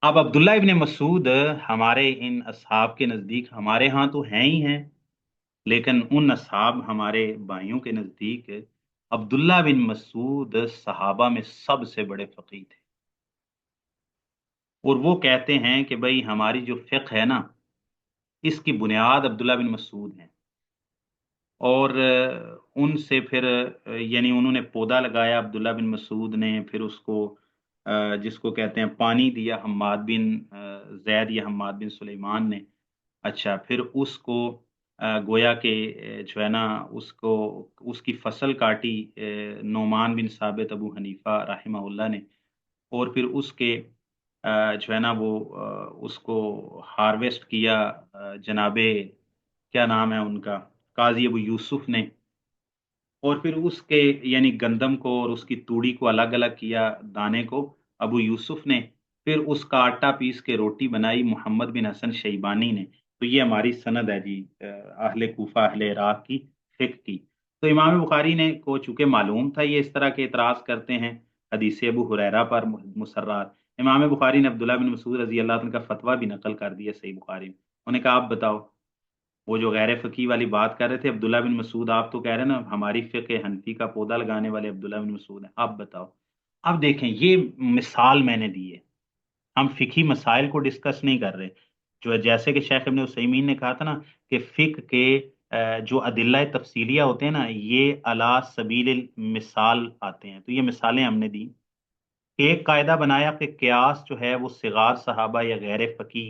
اب عبداللہ ابن مسعود ہمارے ان اصحاب کے نزدیک، ہمارے ہاں تو ہیں ہی ہیں، لیکن ان اصحاب ہمارے بھائیوں کے نزدیک عبداللہ بن مسعود صحابہ میں سب سے بڑے فقیہ تھے. اور وہ کہتے ہیں کہ بھئی ہماری جو فقہ ہے نا اس کی بنیاد عبداللہ بن مسعود ہیں، اور ان سے پھر یعنی انہوں نے پودا لگایا عبداللہ بن مسعود نے، پھر اس کو جس کو کہتے ہیں پانی دیا حماد بن زید یا حماد بن سلیمان نے. اچھا، پھر اس کو گویا کہ جو ہے نا اس کی فصل کاٹی نعمان بن ثابت ابو حنیفہ رحمہ اللہ نے، اور پھر اس کے جو ہے نا وہ اس کو ہارویسٹ کیا جناب کیا نام ہے ان کا، قاضی ابو یوسف نے، اور پھر اس کے یعنی گندم کو اور اس کی توڑی کو الگ الگ کیا، دانے کو ابو یوسف نے، پھر اس کا آٹا پیس کے روٹی بنائی محمد بن حسن شیبانی نے. تو یہ ہماری سند ہے جی اہل کوفہ اہل عراق کی فقہ کی. تو امام بخاری نے کو چونکہ معلوم تھا یہ اس طرح کے اعتراض کرتے ہیں حدیث ابو ہریرہ پر مسرات، امام بخاری نے عبداللہ بن مسعود رضی اللہ عنہ کا فتویٰ بھی نقل کر دیا صحیح بخاری میں. انہوں نے کہا آپ بتاؤ، وہ جو غیر فقی والی بات کر رہے تھے عبداللہ بن مسعود، آپ تو کہہ رہے ہیں نا ہماری فقہ حنفی کا پودا لگانے والے عبداللہ بن مسعود ہیں، آپ بتاؤ. اب دیکھیں یہ مثال میں نے دی ہے، ہم فقہی مسائل کو ڈسکس نہیں کر رہے. جو جیسے کہ شیخ ابن عثیمین نے کہا تھا نا کہ فقہ کے جو ادلہ تفصیلیہ ہوتے ہیں نا یہ علی سبیل المثال آتے ہیں. تو یہ مثالیں ہم نے دی. ایک قاعدہ بنایا کہ قیاس جو ہے وہ صغار صحابہ یا غیر فقی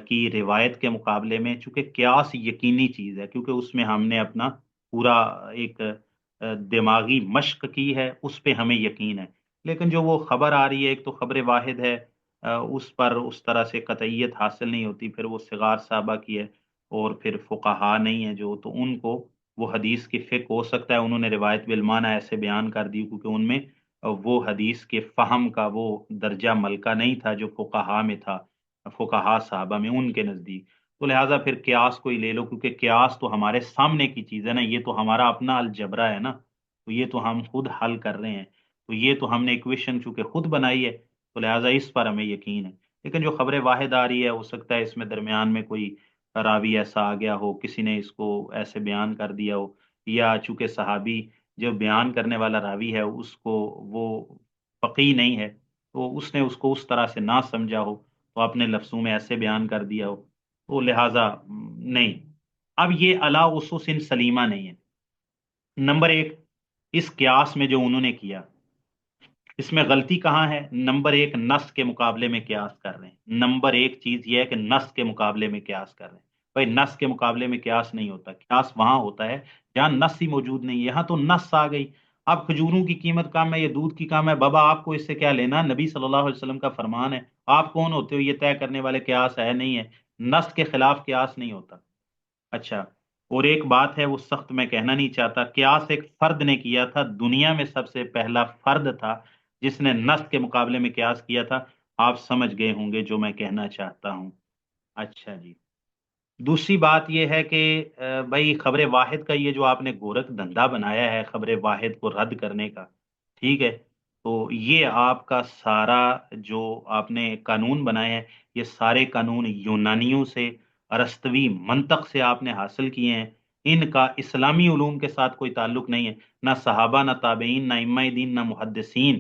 کی روایت کے مقابلے میں، چونکہ قیاس یقینی چیز ہے کیونکہ اس میں ہم نے اپنا پورا ایک دماغی مشق کی ہے، اس پہ ہمیں یقین ہے. لیکن جو وہ خبر آ رہی ہے، ایک تو خبر واحد ہے، اس پر اس طرح سے قطعیت حاصل نہیں ہوتی، پھر وہ صغار صحابہ کی ہے اور پھر فقہا نہیں ہے جو، تو ان کو وہ حدیث کی فقہ ہو سکتا ہے انہوں نے روایت بالمعنی ایسے بیان کر دی کیونکہ ان میں وہ حدیث کے فہم کا وہ درجہ ملکہ نہیں تھا جو فقہا میں تھا، فقہا صحابہ میں ان کے نزدیک. تو لہٰذا پھر قیاس کو ہی لے لو کیونکہ قیاس تو ہمارے سامنے کی چیز ہے نا، یہ تو ہمارا اپنا الجبرا ہے نا، تو یہ تو ہم خود حل کر رہے ہیں، تو یہ تو ہم نے ایکویشن چونکہ خود بنائی ہے تو لہٰذا اس پر ہمیں یقین ہے. لیکن جو خبر واحد آ رہی ہے ہو سکتا ہے اس میں درمیان میں کوئی راوی ایسا آ گیا ہو، کسی نے اس کو ایسے بیان کر دیا ہو، یا چونکہ صحابی جو بیان کرنے والا راوی ہے اس کو وہ فقی نہیں ہے تو اس نے اس کو اس طرح سے نہ سمجھا ہو تو اپنے لفظوں میں ایسے بیان کر دیا ہو، تو لہٰذا نہیں. اب یہ علی اسس سلیمہ نہیں ہے. نمبر ایک، اس قیاس میں جو انہوں نے کیا اس میں غلطی کہاں ہے؟ نمبر ایک، نص کے مقابلے میں قیاس کر رہے ہیں. نمبر ایک چیز یہ ہے کہ نص کے مقابلے میں قیاس کر رہے ہیں. بھائی نص کے مقابلے میں قیاس نہیں ہوتا، قیاس وہاں ہوتا ہے جہاں نص ہی موجود نہیں ہے. یہاں تو نص آ گئی، اب کھجوروں کی قیمت کم ہے یا دودھ کی کم ہے، بابا آپ کو اس سے کیا لینا؟ نبی صلی اللہ علیہ وسلم کا فرمان ہے، آپ کون ہوتے ہو یہ طے کرنے والے؟ قیاس ہے نہیں ہے، نص کے خلاف قیاس نہیں ہوتا. اچھا، اور ایک بات ہے وہ سخت میں کہنا نہیں چاہتا، قیاس ایک فرد نے کیا تھا، دنیا میں سب سے پہلا فرد تھا جس نے نص کے مقابلے میں قیاس کیا تھا. آپ سمجھ گئے ہوں گے جو میں کہنا چاہتا ہوں. اچھا جی، دوسری بات یہ ہے کہ بھائی خبر واحد کا یہ جو آپ نے گورکھ دھندا بنایا ہے خبر واحد کو رد کرنے کا، ٹھیک ہے، تو یہ آپ کا سارا جو آپ نے قانون بنائے ہیں یہ سارے قانون یونانیوں سے، ارسطوی منطق سے آپ نے حاصل کیے ہیں. ان کا اسلامی علوم کے ساتھ کوئی تعلق نہیں ہے، نہ صحابہ، نہ تابعین، نہ ائمہ دین، نہ محدثین،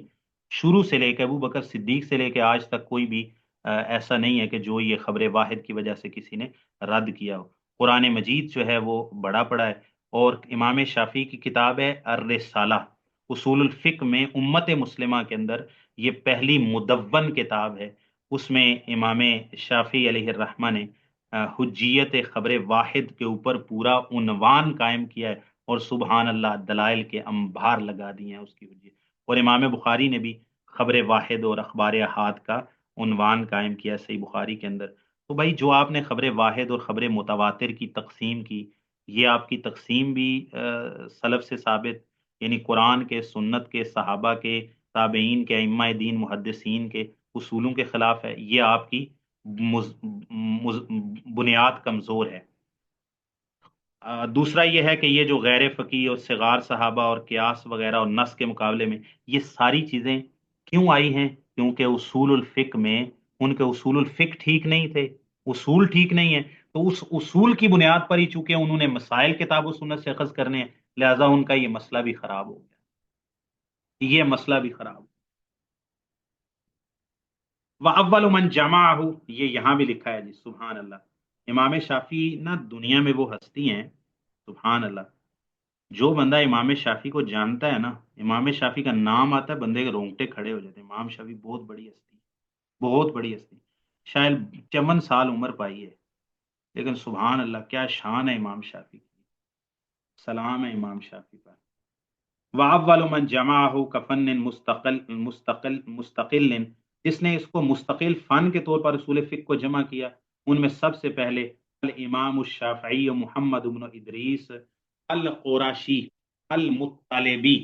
شروع سے لے کے ابو بکر صدیق سے لے کے آج تک کوئی بھی ایسا نہیں ہے کہ جو یہ خبر واحد کی وجہ سے کسی نے رد کیا ہو. قرآن مجید جو ہے وہ بڑا پڑا ہے، اور امام شافعی کی کتاب ہے الرسالہ، اصول الفقہ میں امت مسلمہ کے اندر یہ پہلی مدون کتاب ہے. اس میں امام شافعی علیہ الرحمہ نے حجیت خبر واحد کے اوپر پورا عنوان قائم کیا ہے، اور سبحان اللہ دلائل کے انبار لگا دیے ہیں اس کی حجیت. اور امام بخاری نے بھی خبر واحد اور اخبار احاد کا عنوان قائم کیا ہے صحیح بخاری کے اندر. تو بھائی جو آپ نے خبر واحد اور خبر متواتر کی تقسیم کی، یہ آپ کی تقسیم بھی سلف سے ثابت، یعنی قرآن کے، سنت کے، صحابہ کے، تابعین کے، ائمہ دین، محدثین کے اصولوں کے خلاف ہے. یہ آپ کی بنیاد کمزور ہے. دوسرا یہ ہے کہ یہ جو غیر فقی اور صغار صحابہ اور قیاس وغیرہ اور نص کے مقابلے میں یہ ساری چیزیں کیوں آئی ہیں؟ کیونکہ اصول الفقہ میں ان کے اصول الفقہ ٹھیک نہیں تھے، اصول ٹھیک نہیں ہے، تو اس اصول کی بنیاد پر ہی چونکہ انہوں نے مسائل کتاب و سنت سے اخذ کرنے ہیں، لہذا ان کا یہ مسئلہ بھی خراب ہو گیا، یہ مسئلہ بھی خراب. وَأَوَّلُ مَنْ جَمَعَهُ، یہ یہاں بھی لکھا ہے جی، سبحان اللہ. امام شافعی نا دنیا میں وہ ہستی ہیں، سبحان اللہ، جو بندہ امام شافعی کو جانتا ہے نا، امام شافعی کا نام آتا ہے بندے کے رونگٹے کھڑے ہو جاتے ہیں. امام شافعی بہت بڑی ہستی، بہت بڑی ہستی، شاید 54 سال عمر پائی ہے، لیکن سبحان اللہ کیا شان ہے امام شافعی کی، سلام ہے امام شافعی پر. وَأَوَّلُ مَنْ جَمَعَهُ كَفَنٍ مستقل، جس نے اس کو مستقل فن کے طور پر اصول فقہ کو جمع کیا، ان میں سب سے پہلے الامام الشافعی محمد بن ادریس القرشی المطلبی،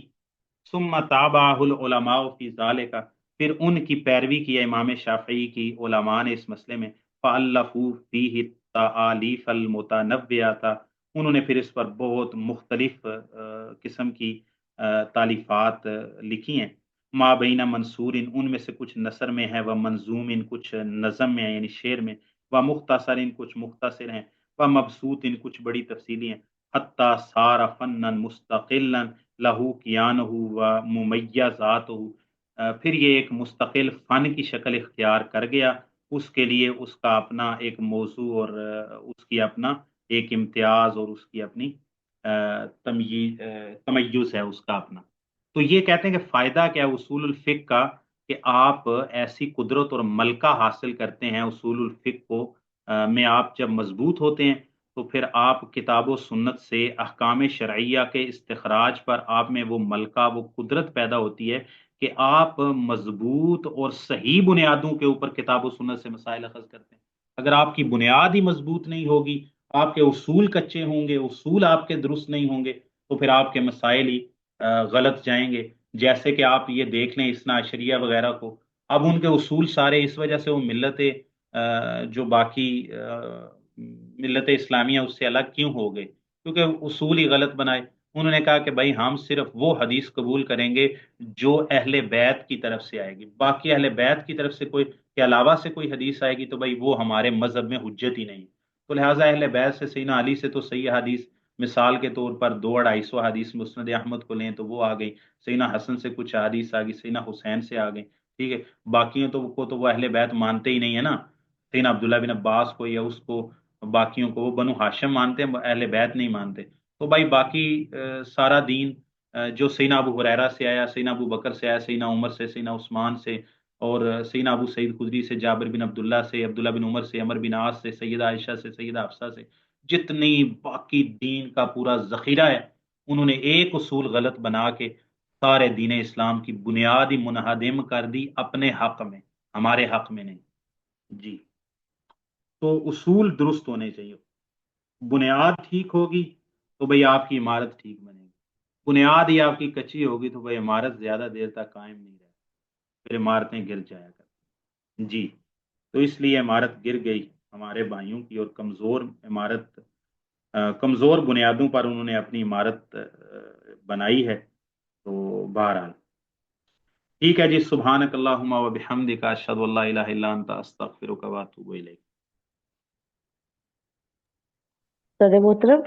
ثم تابعہ العلماء فی ذالک، پھر ان کی پیروی کی امام شافعی کی علماء نے اس مسئلے میں، فَأَلَّفُوا فِيهِ التَّعَالِيفَ الْمُتَنَوِّعَةَ، انہوں نے پھر اس پر بہت مختلف قسم کی تالیفات لکھی ہیں، ما بین منصور، ان میں سے کچھ نثر میں ہے، و منظوم، کچھ نظم میں ہے یعنی شعر میں، و مختصر، کچھ مختصر ہیں، و مبسوط، کچھ بڑی تفصیلی ہیں، حتی صار فنا مستقلا لہو کیانہ و ممیزاتہ، پھر یہ ایک مستقل فن کی شکل اختیار کر گیا، اس کے لیے اس کا اپنا ایک موضوع اور اس کی اپنا ایک امتیاز اور اس کی اپنی تمیز ہے اس کا اپنا۔ تو یہ کہتے ہیں کہ فائدہ کیا ہے اصول الفقہ کا، کہ آپ ایسی قدرت اور ملکہ حاصل کرتے ہیں اصول الفقہ کو میں آپ جب مضبوط ہوتے ہیں تو پھر آپ کتاب و سنت سے احکام شرعیہ کے استخراج پر آپ میں وہ ملکہ، وہ قدرت پیدا ہوتی ہے کہ آپ مضبوط اور صحیح بنیادوں کے اوپر کتاب و سنت سے مسائل اخذ کرتے ہیں۔ اگر آپ کی بنیاد ہی مضبوط نہیں ہوگی، آپ کے اصول کچے ہوں گے، اصول آپ کے درست نہیں ہوں گے، تو پھر آپ کے مسائل ہی غلط جائیں گے۔ جیسے کہ آپ یہ دیکھ لیں اثنا عشریہ وغیرہ کو، اب ان کے اصول سارے اس وجہ سے وہ ملت جو باقی ملت اسلامیہ اس سے الگ کیوں ہو گئے، کیونکہ اصول ہی غلط بنائے۔ انہوں نے کہا کہ بھائی ہم صرف وہ حدیث قبول کریں گے جو اہل بیت کی طرف سے آئے گی، باقی اہل بیت کی طرف سے کوئی کے علاوہ سے کوئی حدیث آئے گی تو بھائی وہ ہمارے مذہب میں حجت ہی نہیں۔ تو لہٰذا اہل بیت سے سیدنا علی سے تو صحیح حدیث مثال کے طور پر 200-250 حدیث مسند احمد کو لیں تو وہ آ گئی، سیدنا حسن سے کچھ حدیث آ گئی، سیدنا حسین سے آ گئی، ٹھیک ہے۔ باقیوں تو وہ اہل بیت مانتے ہی نہیں ہے نا، سیدنا عبداللہ بن عباس کو یا اس کو، باقیوں کو وہ بنو ہاشم مانتے ہیں، اہل بیت نہیں مانتے۔ تو بھائی باقی سارا دین جو سیدنا ابو ہریرہ سے آیا، سیدنا ابو بکر سے آیا، سیدنا عمر سے، سیدنا عثمان سے، اور سیدنا ابو سعید خدری سے، جابر بن عبداللہ سے، عبداللہ بن عمر سے، عمر بن عاص سے، سیدہ عائشہ سے، سیدہ حفصہ سے، جتنی باقی دین کا پورا ذخیرہ ہے، انہوں نے ایک اصول غلط بنا کے سارے دین اسلام کی بنیاد ہی منہدم کر دی اپنے حق میں، ہمارے حق میں نہیں۔ جی، تو اصول درست ہونے چاہیے، بنیاد ٹھیک ہوگی تو بھئی آپ کی عمارت ٹھیک بنے گی، بنیاد ہی آپ کی کچی ہوگی تو بھئی عمارت زیادہ دیر تک قائم نہیں رہے، پھر عمارتیں گر جایا کرتی۔ جی، تو اس لیے عمارت گر گئی ہمارے بھائیوں کی، اور کمزور بنیادوں پر انہوں نے اپنی عمارت بنائی ہے۔ تو بہرحال ٹھیک ہے جی، سبحانک اللہم و بحمدک، اشہد ان لا الہ الا انت، استغفرک و اتوب الیک۔ صدر محترم